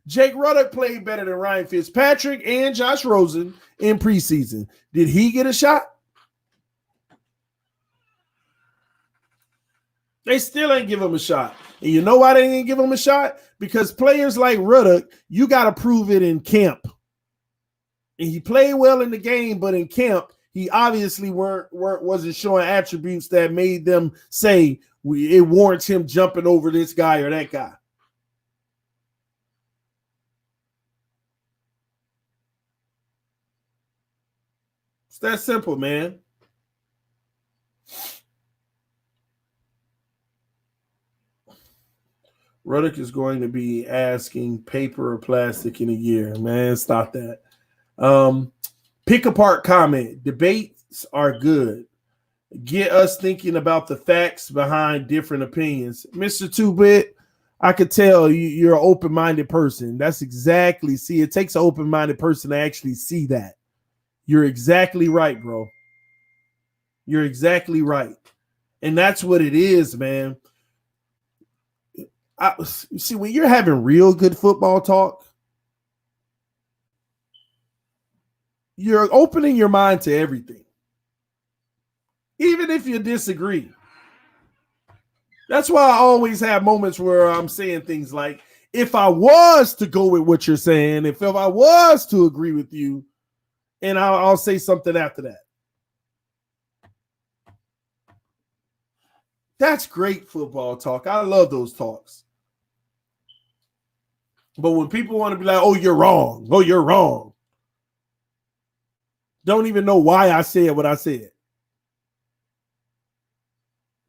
Jake Rudock played better than Ryan Fitzpatrick and Josh Rosen in preseason. Did he get a shot? They still ain't give him a shot. And you know why they didn't give him a shot? Because players like Rudock, you got to prove it in camp. And he played well in the game, but in camp, he obviously wasn't showing attributes that made them say it warrants him jumping over this guy or that guy. It's that simple, man. Rudock is going to be asking paper or plastic in a year. Man, stop that. Pick apart comment. Debates are good. Get us thinking about the facts behind different opinions. Mr. 2-Bit, I could tell you're an open-minded person. That's exactly, see, it takes an open-minded person to actually see that. You're exactly right, bro. You're exactly right. And that's what it is, man. See, when you're having real good football talk, you're opening your mind to everything. Even if you disagree. That's why I always have moments where I'm saying things like, if I was to go with what you're saying, if I was to agree with you, and I'll say something after that. That's great football talk. I love those talks. But when people want to be like, oh, you're wrong. Oh, you're wrong. Don't even know why I said what I said.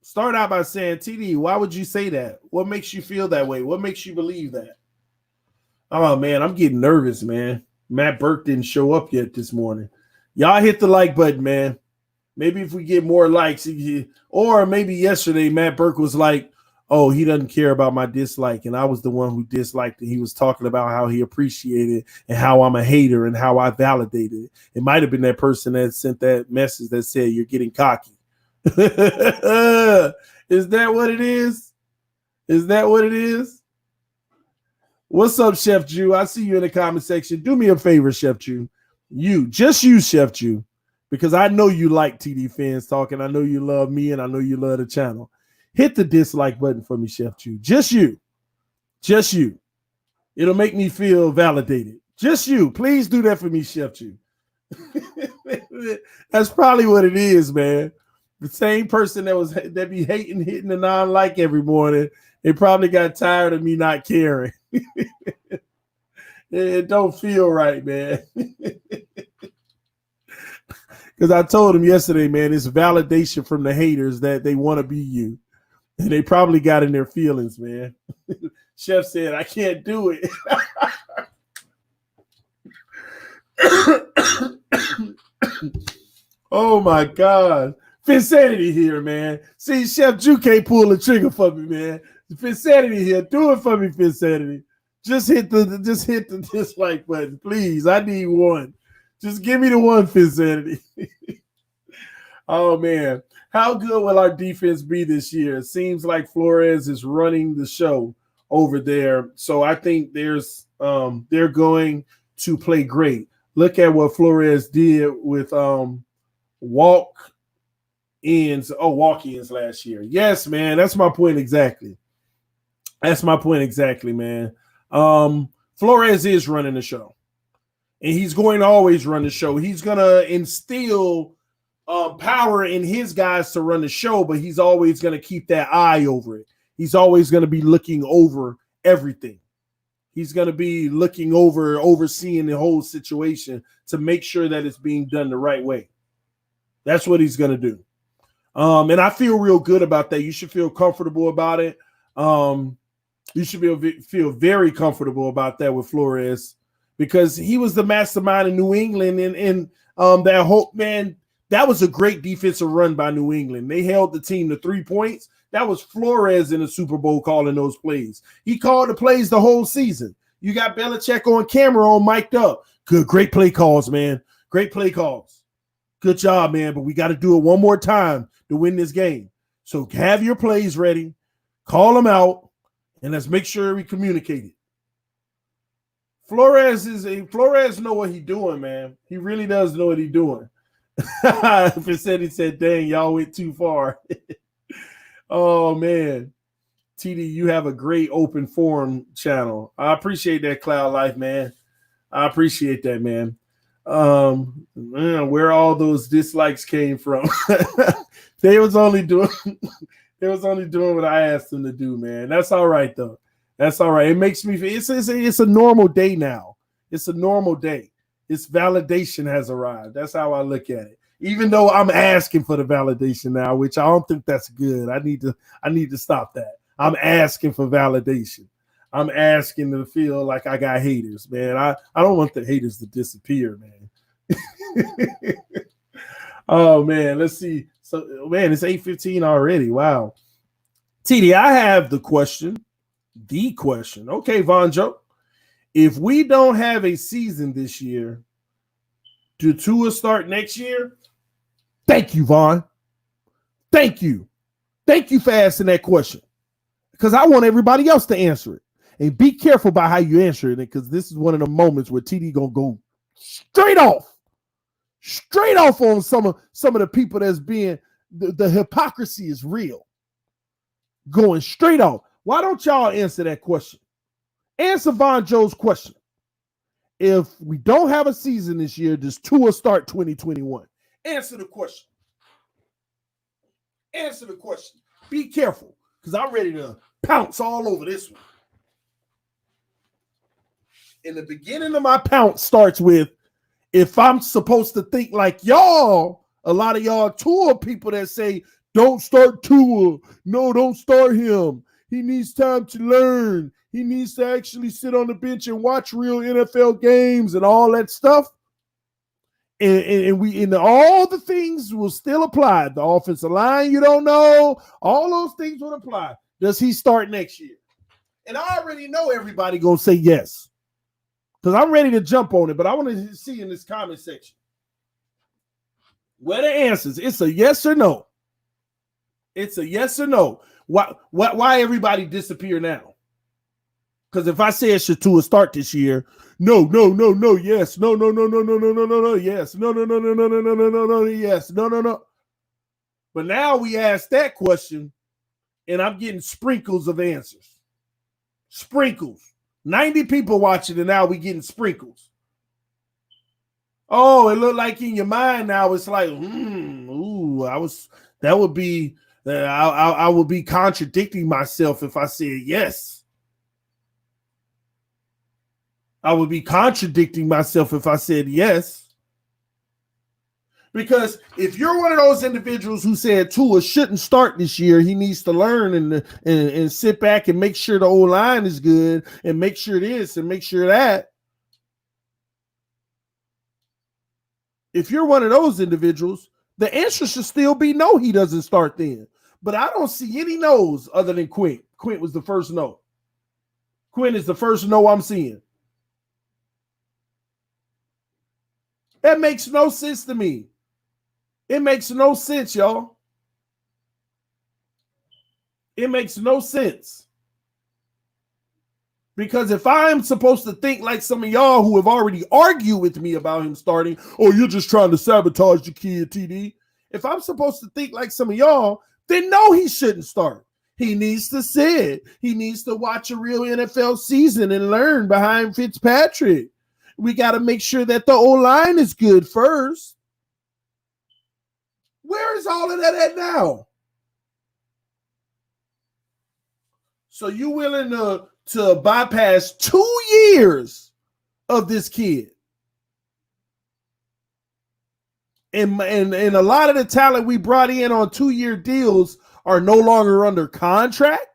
Start out by saying, TD, why would you say that? What makes you feel that way? What makes you believe that? Oh, man, I'm getting nervous, man. Matt Burke didn't show up yet this morning. Y'all hit the like button, man. Maybe if we get more likes, or maybe yesterday Matt Burke was like, oh, he doesn't care about my dislike, and I was the one who disliked it. He was talking about how he appreciated it and how I'm a hater and how I validated it. It might have been that person that sent that message that said you're getting cocky. Is that what it is? Is that what it is? What's up, Chef Jew? I see you in the comment section. Do me a favor, Chef Jew. Just you, Chef Jew, because I know you like TD Fans Talk, and I know you love me, and I know you love the channel. Hit the dislike button for me, Chef Jew. Just you. Just you. It'll make me feel validated. Just you. Please do that for me, Chef Jew. That's probably what it is, man. The same person that be hitting the non-like every morning, they probably got tired of me not caring. It don't feel right, man. Because I told him yesterday, man, it's validation from the haters that they want to be you. And they probably got in their feelings, man. Chef said, I can't do it. Oh, my God. Finsanity here, man. See, Chef Jew can't pull the trigger for me, man. Finsanity here. Do it for me, Finsanity. Just hit the dislike button, please. I need one. Just give me the one, Finsanity. Oh, man. How good will our defense be this year? It seems like Flores is running the show over there. So I think they're going to play great. Look at what Flores did with walk-ins last year. Yes, man. That's my point exactly. Man. Flores is running the show. And he's going to always run the show. He's going to instill power in his guys to run the show, but he's always going to keep that eye over it. He's always going to be looking over everything. He's going to be overseeing the whole situation to make sure that it's being done the right way. That's what he's going to do. And I feel real good about that. You should feel comfortable about it. You should feel very comfortable about that with Flores, because he was the mastermind in New England, and that whole, man, that was a great defensive run by New England. They held the team to 3 points. That was Flores in the Super Bowl calling those plays. He called the plays the whole season. You got Belichick on camera, on mic'd up. Great play calls, man. Great play calls. Good job, man, but we got to do it one more time to win this game. So have your plays ready, call them out, and let's make sure we communicate it. Flores know what he's doing, man. He really does know what he's doing. He said, dang, y'all went too far. Oh, man. TD, you have a great open forum channel. I appreciate that, Cloud Life, man. I appreciate that, man. Where all those dislikes came from. They was only doing what I asked them to do, man. That's all right, though. That's all right. It makes me feel it's a normal day now. It's a normal day. Its validation has arrived. That's how I look at it. Even though I'm asking for the validation now, which I don't think that's good. I need to stop that. I'm asking for validation. I'm asking to feel like I got haters, man. I don't want the haters to disappear, man. Oh, man. Let's see. So, man, it's 8:15 already. Wow. TD, I have the question. Okay, Von Joe. If we don't have a season this year, do Tua start next year? Thank you, Vaughn. Thank you. Thank you for asking that question, because I want everybody else to answer it. And be careful about how you answer it, because this is one of the moments where TD gonna go straight off on some of the people that's being the hypocrisy is real. Going straight off. Why don't y'all answer that question? Answer Von Joe's question. If we don't have a season this year, does Tua start 2021? Answer the question. Answer the question. Be careful, because I'm ready to pounce all over this one. And the beginning of my pounce starts with, if I'm supposed to think like y'all, a lot of y'all Tua people that say, don't start Tua. No, don't start him. He needs time to learn. He needs to actually sit on the bench and watch real NFL games and all that stuff. And all the things will still apply. The offensive line, you don't know. All those things will apply. Does he start next year? And I already know everybody going to say yes, because I'm ready to jump on it, but I want to see in this comment section where the answers. It's a yes or no. It's a yes or no. Why everybody disappear now? Because if I said Shatua start this year, no, yes, no, yes, no, yes, no. But now we ask that question, and I'm getting sprinkles of answers. Sprinkles. 90 people watching, and now we getting sprinkles. Oh, it looked like in your mind now it's like, I would be contradicting myself if I said yes. I would be contradicting myself if I said yes. Because if you're one of those individuals who said Tua shouldn't start this year, he needs to learn and sit back and make sure the O-line is good and make sure this and make sure that. If you're one of those individuals, the answer should still be no, he doesn't start then. But I don't see any no's other than Quint. Quint was the first no. Quint is the first no I'm seeing. That makes no sense to me. It makes no sense, y'all. It makes no sense. Because if I'm supposed to think like some of y'all who have already argued with me about him starting, or you're just trying to sabotage the kid, TD. If I'm supposed to think like some of y'all, then no, he shouldn't start. He needs to sit. He needs to watch a real NFL season and learn behind Fitzpatrick. We got to make sure that the O-line is good first. Where is all of that at now? So you willing to bypass 2 years of this kid? And a lot of the talent we brought in on 2-year deals are no longer under contract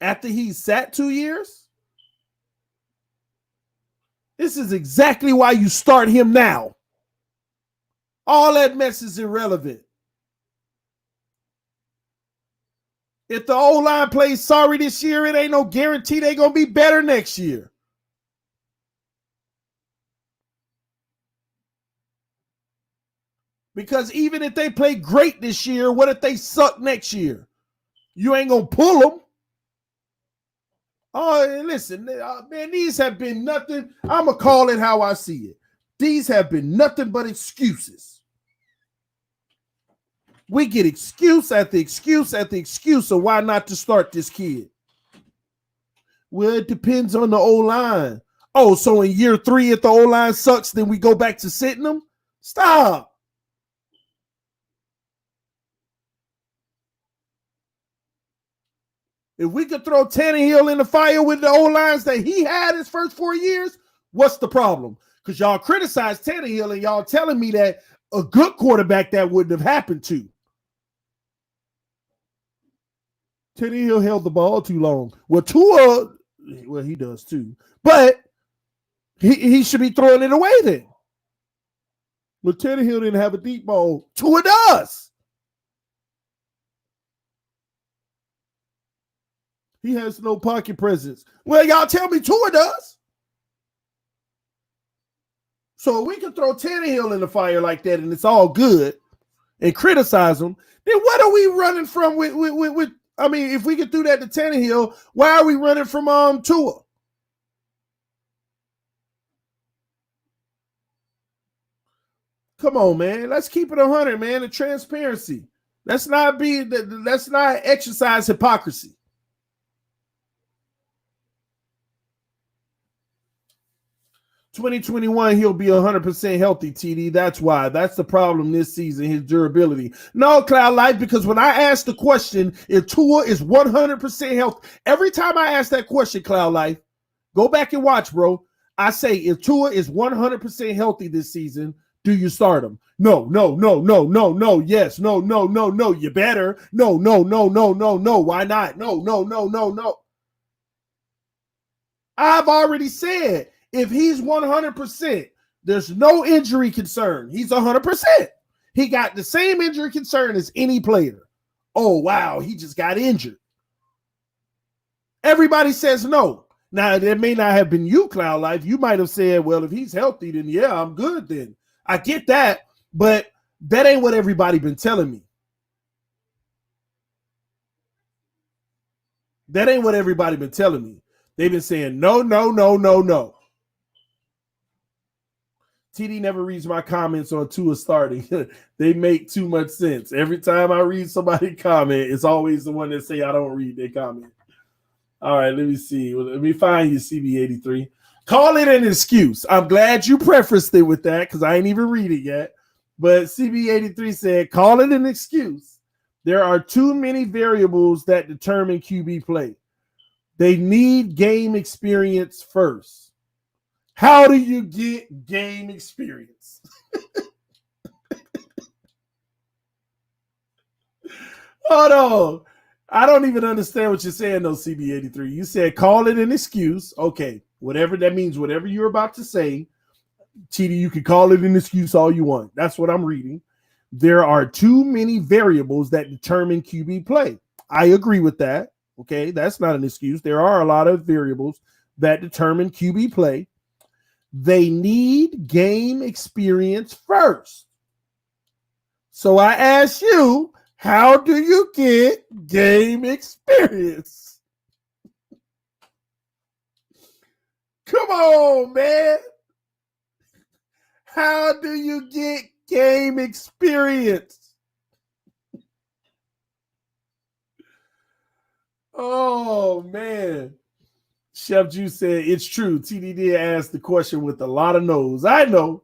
after he sat 2 years? This is exactly why you start him now. All that mess is irrelevant. If the O-line plays sorry this year, it ain't no guarantee they're going to be better next year. Because even if they play great this year, what if they suck next year? You ain't going to pull them. Oh, listen, man, these have been nothing. I'm going to call it how I see it. These have been nothing but excuses. We get excuse after excuse after excuse of why not to start this kid. Well, it depends on the O-line. Oh, so in year 3, if the O-line sucks, then we go back to sitting them? Stop. If we could throw Tannehill in the fire with the O-lines that he had his first 4 years, what's the problem? Because y'all criticize Tannehill and y'all telling me that a good quarterback that wouldn't have happened to. Tannehill held the ball too long. Well, Tua, well, he does too. But he should be throwing it away then. But Tannehill didn't have a deep ball. Tua does. He has no pocket presence. Well, y'all tell me Tua does. So if we can throw Tannehill in the fire like that and it's all good and criticize him, then what are we running from with I mean, if we could do that to Tannehill, why are we running from Tua? Come on, man. Let's keep it 100, man. The transparency. Let's not exercise hypocrisy. 2021, he'll be 100% healthy, TD. That's why. That's the problem this season, his durability. No, Cloud Life, because when I asked the question, if Tua is 100% healthy, every time I ask that question, Cloud Life, go back and watch, bro. I say, if Tua is 100% healthy this season, do you start him? No, no, no, no, no, no, yes, no, no, no, no, you better. No, no, no, no, no, no, why not? No, no, no, no, no. I've already said, if he's 100%, there's no injury concern. He's 100%. He got the same injury concern as any player. Oh, wow, he just got injured. Everybody says no. Now, that may not have been you, Cloud Life. You might have said, well, if he's healthy, then yeah, I'm good then. I get that, but that ain't what everybody been telling me. That ain't what everybody been telling me. They've been saying, no, no, no, no, no. TD never reads my comments on Tua starting. They make too much sense. Every time I read somebody comment, it's always the one that say I don't read their comment. All right, let me see. Let me find you, CB83. Call it an excuse. I'm glad you prefaced it with that because I ain't even read it yet. But CB83 said, call it an excuse. There are too many variables that determine QB play. They need game experience first. How do you get game experience? Hold on. I don't even understand what you're saying, though, CB83. You said call it an excuse. Okay, whatever that means, whatever you're about to say, TD, you can call it an excuse all you want. That's what I'm reading. There are too many variables that determine QB play. I agree with that. Okay, that's not an excuse. There are a lot of variables that determine QB play. They need game experience first. So I ask you, how do you get game experience? Come on, man. How do you get game experience? Oh, man. Chef Juice said, it's true. TD did ask the question with a lot of no's. I know.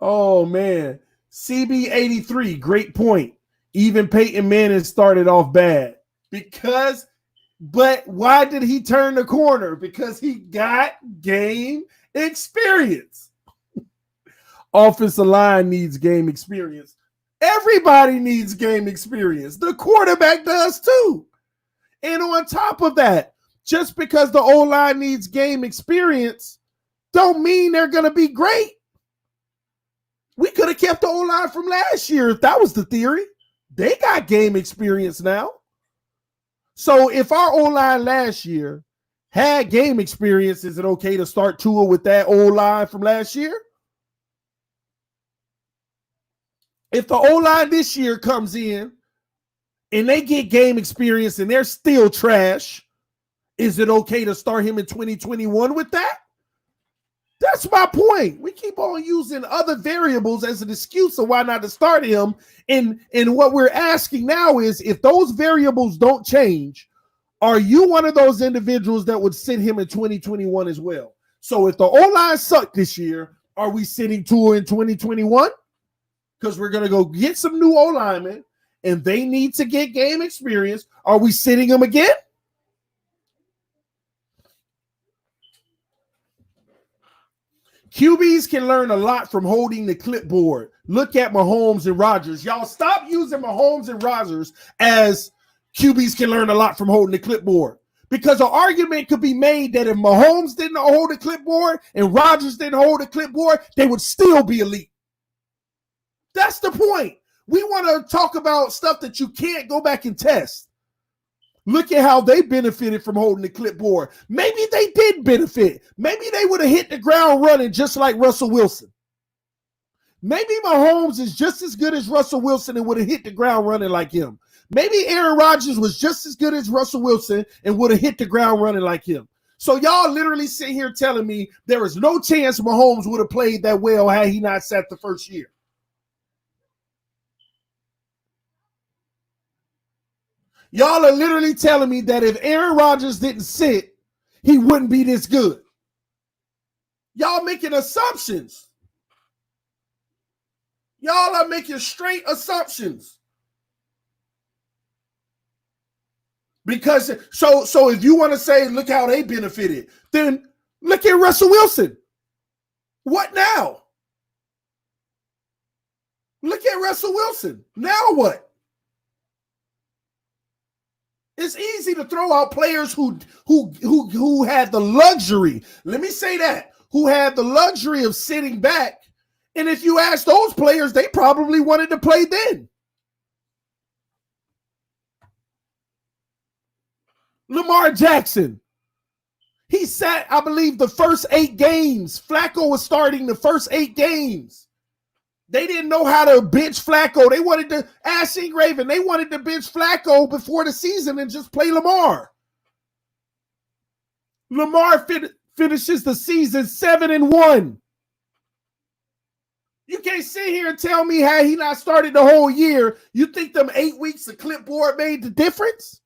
Oh, man. CB83, great point. Even Peyton Manning started off bad. But why did he turn the corner? Because he got game experience. Offensive line needs game experience. Everybody needs game experience. The quarterback does too. And on top of that, just because the O-line needs game experience don't mean they're going to be great. We could have kept the O-line from last year if that was the theory. They got game experience now. So if our O-line last year had game experience, is it okay to start Tua with that O-line from last year? If the O-line this year comes in and they get game experience and they're still trash, is it okay to start him in 2021 with that? That's my point. We keep on using other variables as an excuse of why not to start him. And what we're asking now is, if those variables don't change, are you one of those individuals that would sit him in 2021 as well? So if the O-line sucked this year, are we sitting Tua in 2021? Because we're going to go get some new O-linemen and they need to get game experience. Are we sitting them again? QBs can learn a lot from holding the clipboard. Look at Mahomes and Rodgers. Y'all stop using Mahomes and Rodgers as QBs can learn a lot from holding the clipboard. Because an argument could be made that if Mahomes didn't hold the clipboard and Rodgers didn't hold the clipboard, they would still be elite. That's the point. We want to talk about stuff that you can't go back and test. Look at how they benefited from holding the clipboard. Maybe they did benefit. Maybe they would have hit the ground running just like Russell Wilson. Maybe Mahomes is just as good as Russell Wilson and would have hit the ground running like him. Maybe Aaron Rodgers was just as good as Russell Wilson and would have hit the ground running like him. So y'all literally sit here telling me there is no chance Mahomes would have played that well had he not sat the first year. Y'all are literally telling me that if Aaron Rodgers didn't sit, he wouldn't be this good. Y'all making assumptions. Y'all are making straight assumptions. Because so if you want to say, look how they benefited, then look at Russell Wilson. What now? Look at Russell Wilson. Now what? It's easy to throw out players who had the luxury. Let me say that. Who had the luxury of sitting back. And if you ask those players, they probably wanted to play then. Lamar Jackson. He sat, I believe, the first 8 games. Flacco was starting the first 8 games. They didn't know how to bench Flacco. They wanted to ask Ingraven. They wanted to bench Flacco before the season and just play Lamar. Lamar finishes the season 7-1. You can't sit here and tell me how he not started the whole year. You think them 8 weeks of clipboard made the difference?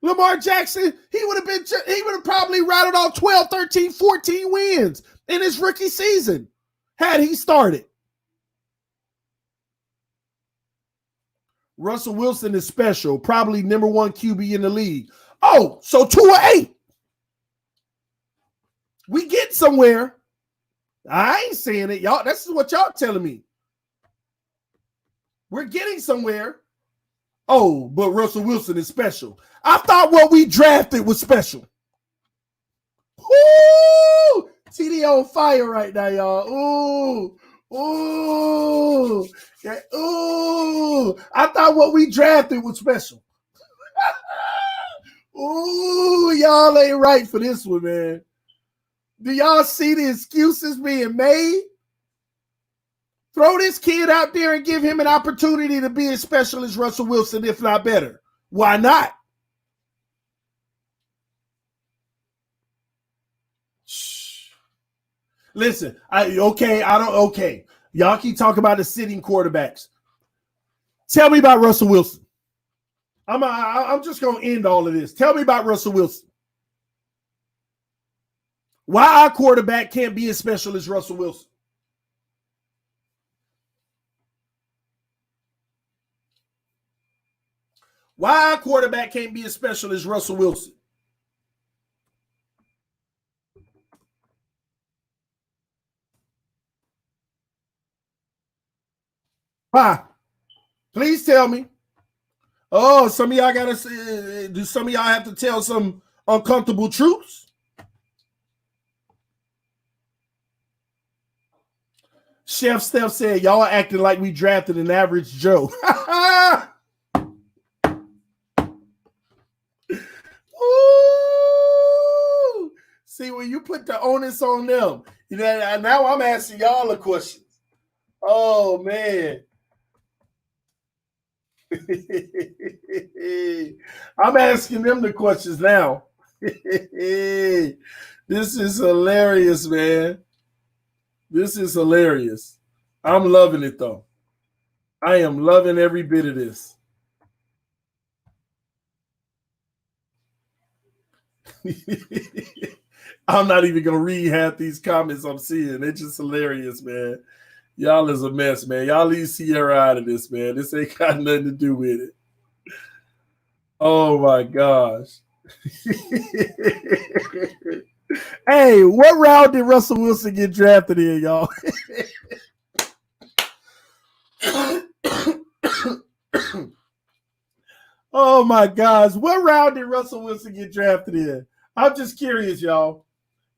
Lamar Jackson, he would have probably rattled off 12, 13, 14 wins in his rookie season had he started. Russell Wilson is special, probably number 1 QB in the league. Oh, so 2-8. We get somewhere. I ain't saying it, y'all. This is what y'all telling me. We're getting somewhere. Oh, but Russell Wilson is special. I thought what we drafted was special. Ooh, TD on fire right now, y'all. Ooh. Yeah, ooh. I thought what we drafted was special. Ooh, y'all ain't right for this one, man. Do y'all see the excuses being made? Throw this kid out there and give him an opportunity to be as special as Russell Wilson, if not better. Why not? Shh. Listen, okay. Y'all keep talking about the sitting quarterbacks. Tell me about Russell Wilson. I'm just going to end all of this. Tell me about Russell Wilson. Why our quarterback can't be as special as Russell Wilson? Why our quarterback can't be as special as Russell Wilson? Why? Please tell me. Oh, some of y'all do some of y'all have to tell some uncomfortable truths? Chef Steph said, y'all are acting like we drafted an average Joe. Ooh. See, when you put the onus on them, now I'm asking y'all a question. Oh, man. I'm asking them the questions now. This is hilarious, man. This is hilarious. I'm loving it, though. I am loving every bit of this. I'm not even going to read half these comments I'm seeing. They're just hilarious, man. Y'all is a mess, man. Y'all leave Sierra out of this, man. This ain't got nothing to do with it. Oh, my gosh. Hey, what round did Russell Wilson get drafted in, y'all? Oh, my gosh. What round did Russell Wilson get drafted in? I'm just curious, y'all.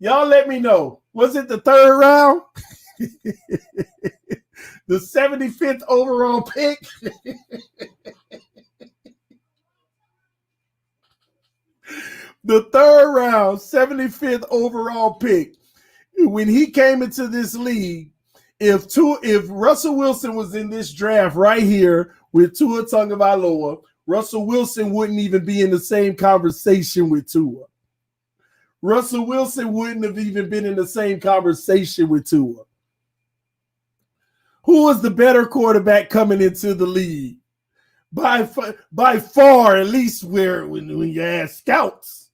Y'all let me know. Was it the 3rd round? The 75th overall pick? The 3rd round, 75th overall pick. When he came into this league, if Russell Wilson was in this draft right here with Tua Tagovailoa, Russell Wilson wouldn't even be in the same conversation with Tua. Russell Wilson wouldn't have even been in the same conversation with Tua. Who was the better quarterback coming into the league? By far, at least when you ask scouts,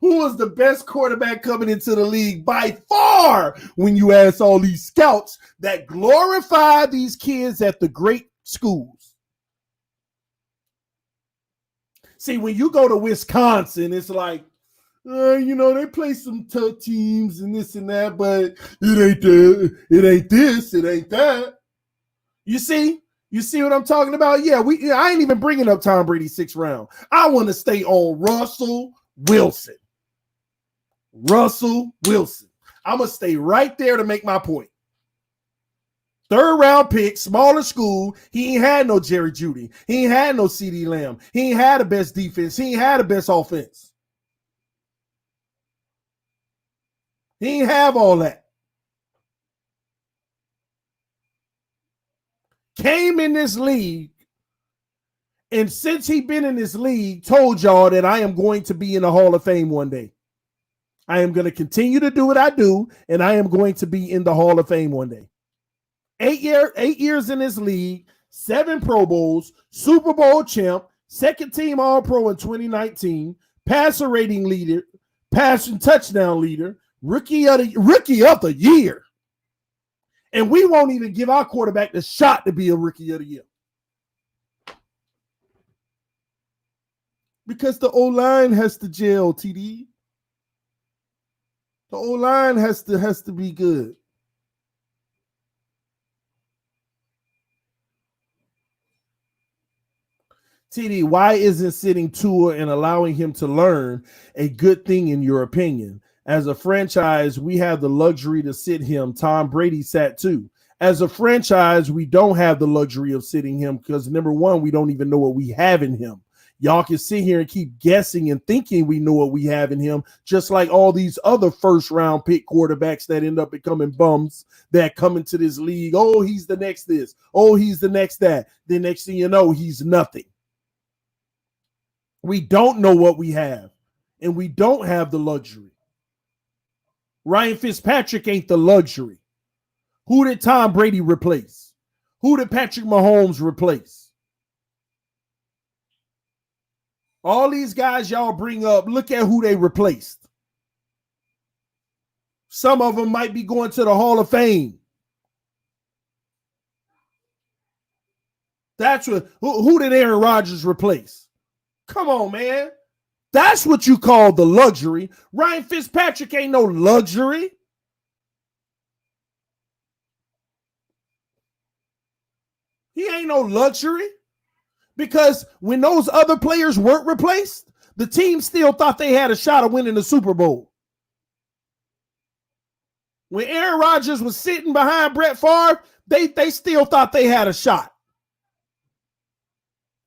who was the best quarterback coming into the league by far when you ask all these scouts that glorify these kids at the great schools? See, when you go to Wisconsin, it's like, they play some tough teams and this and that, but it ain't this, it ain't that. You see what I'm talking about? Yeah, I ain't even bringing up Tom Brady's 6th round. I want to stay on Russell Wilson. Russell Wilson. I'm going to stay right there to make my point. 3rd round pick, smaller school. He ain't had no Jerry Jeudy. He ain't had no CeeDee Lamb. He ain't had the best defense. He ain't had the best offense. He ain't have all that. Came in this league, and since he been in this league, told y'all that I am going to be in the Hall of Fame one day. I am going to continue to do what I do, and I am going to be in the Hall of Fame one day. 8 years in this league, 7 Pro Bowls, Super Bowl champ, 2nd team All-Pro in 2019, passer rating leader, passing touchdown leader, rookie of the year. And we won't even give our quarterback the shot to be a rookie of the year. Because the O-line has to gel, TD. The O-line has to be good. TD, why isn't sitting Tua and allowing him to learn a good thing in your opinion? As a franchise, we have the luxury to sit him. Tom Brady sat too. As a franchise, we don't have the luxury of sitting him because, number one, we don't even know what we have in him. Y'all can sit here and keep guessing and thinking we know what we have in him, just like all these other 1st-round pick quarterbacks that end up becoming bums that come into this league. Oh, he's the next this. Oh, he's the next that. The next thing you know, he's nothing. We don't know what we have, and we don't have the luxury. Ryan Fitzpatrick ain't the luxury. Who did Tom Brady replace? Who did Patrick Mahomes replace? All these guys y'all bring up, look at who they replaced. Some of them might be going to the Hall of Fame. That's what. Who did Aaron Rodgers replace? Come on, man. That's what you call the luxury. Ryan Fitzpatrick ain't no luxury. He ain't no luxury. Because when those other players weren't replaced, the team still thought they had a shot of winning the Super Bowl. When Aaron Rodgers was sitting behind Brett Favre, they still thought they had a shot.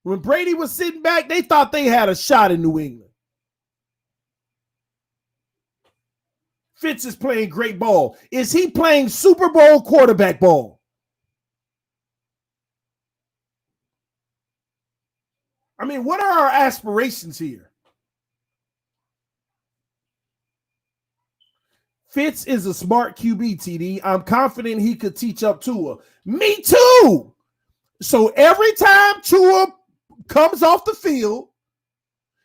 When Brady was sitting back, they thought they had a shot in New England. Fitz is playing great ball. Is he playing Super Bowl quarterback ball? I mean, what are our aspirations here? Fitz is a smart QB, TD. I'm confident he could teach up Tua. Me too. So every time Tua comes off the field,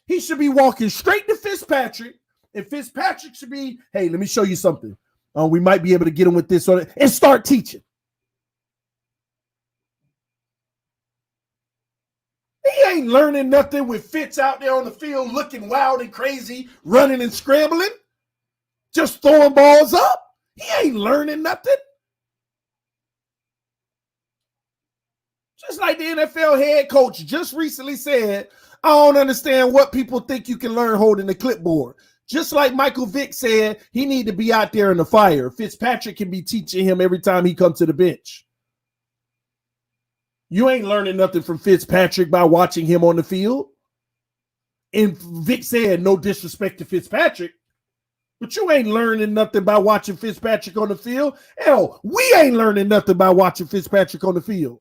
he should be walking straight to Fitzpatrick, and Fitzpatrick should be, hey, let me show you something. We might be able to get him with this and start teaching. He ain't learning nothing with Fitz out there on the field looking wild and crazy, running and scrambling, just throwing balls up. He ain't learning nothing. Just like the NFL head coach just recently said, I don't understand what people think you can learn holding the clipboard. Just like Michael Vick said, he need to be out there in the fire. Fitzpatrick can be teaching him every time he comes to the bench. You ain't learning nothing from Fitzpatrick by watching him on the field. And Vic said, no disrespect to Fitzpatrick, but you ain't learning nothing by watching Fitzpatrick on the field. Hell, we ain't learning nothing by watching Fitzpatrick on the field.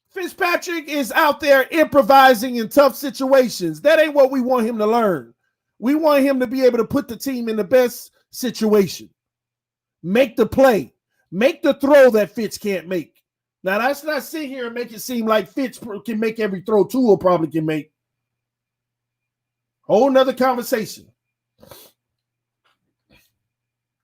Fitzpatrick is out there improvising in tough situations. That ain't what we want him to learn. We want him to be able to put the team in the best situation. Make the play. Make the throw that Fitz can't make. Now, that's not sit here and make it seem like Fitz can make every throw Tua probably can make. Whole nother conversation.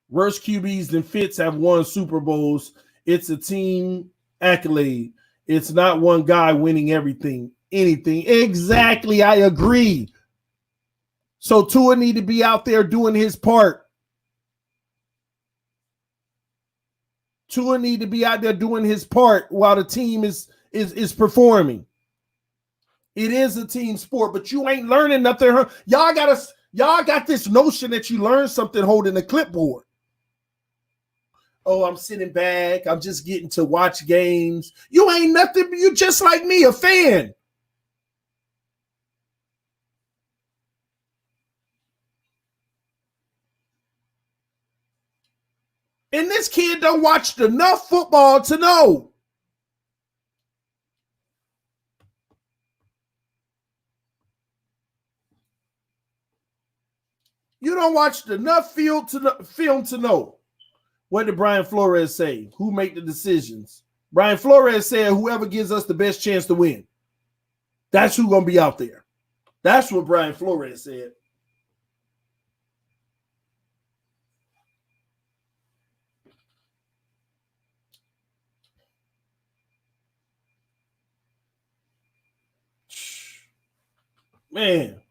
Worse QBs than Fitz have won Super Bowls. It's a team accolade. It's not one guy winning anything. Exactly, I agree. So Tua need to be out there doing his part. Tua need to be out there doing his part while the team is performing. It is a team sport, but you ain't learning nothing. Y'all got this notion that you learn something holding a clipboard. Oh, I'm sitting back. I'm just getting to watch games. You ain't nothing. You just like me, a fan. And this kid don't watch enough football to know. You don't watch enough film to know. What did Brian Flores say? Who make the decisions? Brian Flores said whoever gives us the best chance to win. That's who's going to be out there. That's what Brian Flores said. Man.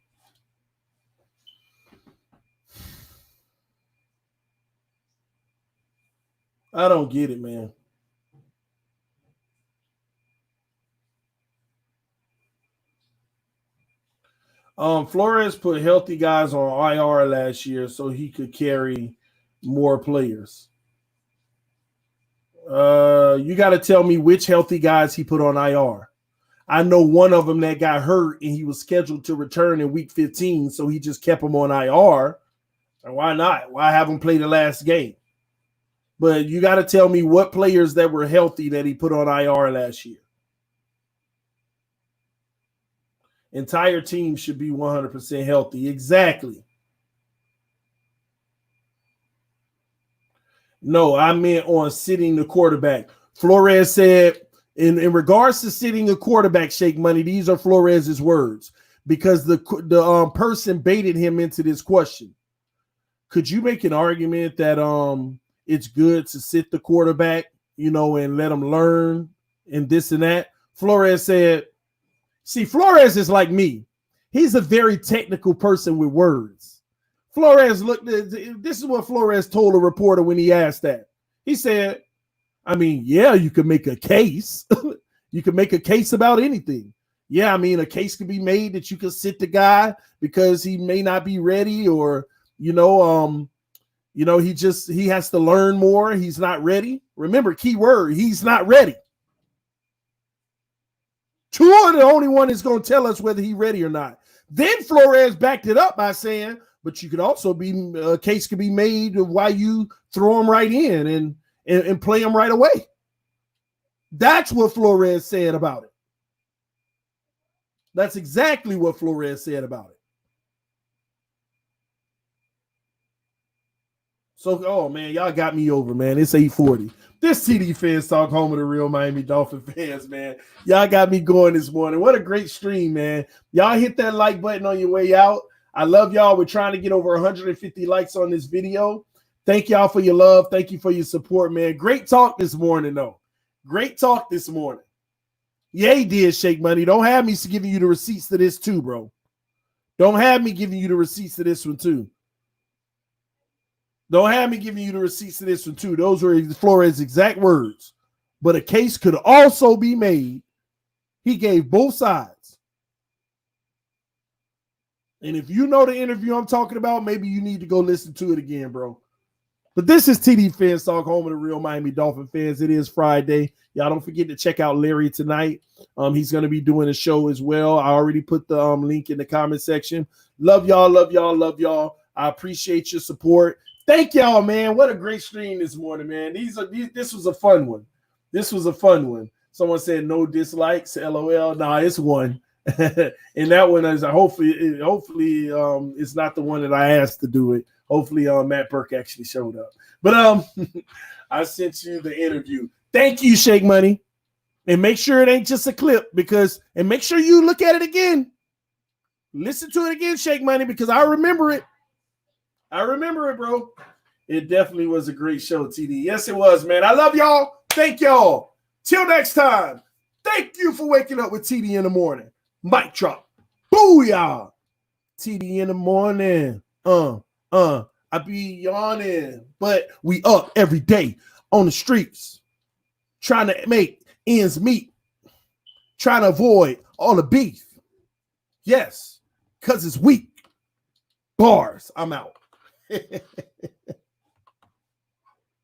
I don't get it, man. Flores put healthy guys on IR last year so he could carry more players. You got to tell me which healthy guys he put on IR. I know one of them that got hurt and he was scheduled to return in week 15, so he just kept him on IR. And why not? Why have him play the last game? But you got to tell me what players that were healthy that he put on IR last year. Entire team should be 100% healthy. Exactly. No, I meant on sitting the quarterback. Flores said, in regards to sitting a quarterback, Shake Money, these are Flores's words, because the person baited him into this question. Could you make an argument that it's good to sit the quarterback, and let him learn and this and that? Flores said, see, Flores is like me. He's a very technical person with words. Flores this is what Flores told a reporter when he asked that. He said, yeah, you could make a case. You could make a case about anything. Yeah, a case could be made that you could sit the guy because he may not be ready, or, he has to learn more. He's not ready. Remember, key word, he's not ready. Tua the only one that's going to tell us whether he's ready or not. Then Flores backed it up by saying, but you could also be, a case could be made of why you throw him right in and play him right away. That's what Flores said about it. That's exactly what Flores said about it. So, oh man, y'all got me over, man. It's 8:40. This TDPHINSTALK, home of the real Miami Dolphin fans, man. Y'all got me going this morning. What a great stream, man. Y'all hit that like button on your way out. I love y'all. We're trying to get over 150 likes on this video. Thank y'all for your love. Thank you for your support, man. Great talk this morning, though. Great talk this morning. Yeah, he did, Shake Money. Don't have me giving you the receipts to this too, bro. Don't have me giving you the receipts to this one too. Don't have me giving you the receipts to this one too. Those were Flores' exact words. But a case could also be made. He gave both sides. And if you know the interview I'm talking about, maybe you need to go listen to it again, bro. But this is TDPHINSTALK, home of the real Miami Dolphin fans. It is Friday. Y'all don't forget to check out Larry tonight. He's going to be doing a show as well. I already put the link in the comment section. Love y'all, love y'all, love y'all. I appreciate your support. Thank y'all, man. What a great stream this morning, man. This was a fun one. This was a fun one. Someone said no dislikes, LOL. Nah, it's one. And that one is hopefully it's not the one that I asked to do it. Hopefully, Matt Burke actually showed up. But I sent you the interview. Thank you, Shake Money. And make sure it ain't just a clip and make sure you look at it again. Listen to it again, Shake Money, because I remember it. I remember it, bro. It definitely was a great show, TD. Yes, it was, man. I love y'all. Thank y'all. Till next time. Thank you for waking up with TD in the morning. Mic drop. Booyah. TD in the morning. I be yawning, but we up every day on the streets, trying to make ends meet, trying to avoid all the beef. Yes, because it's weak. Bars. I'm out.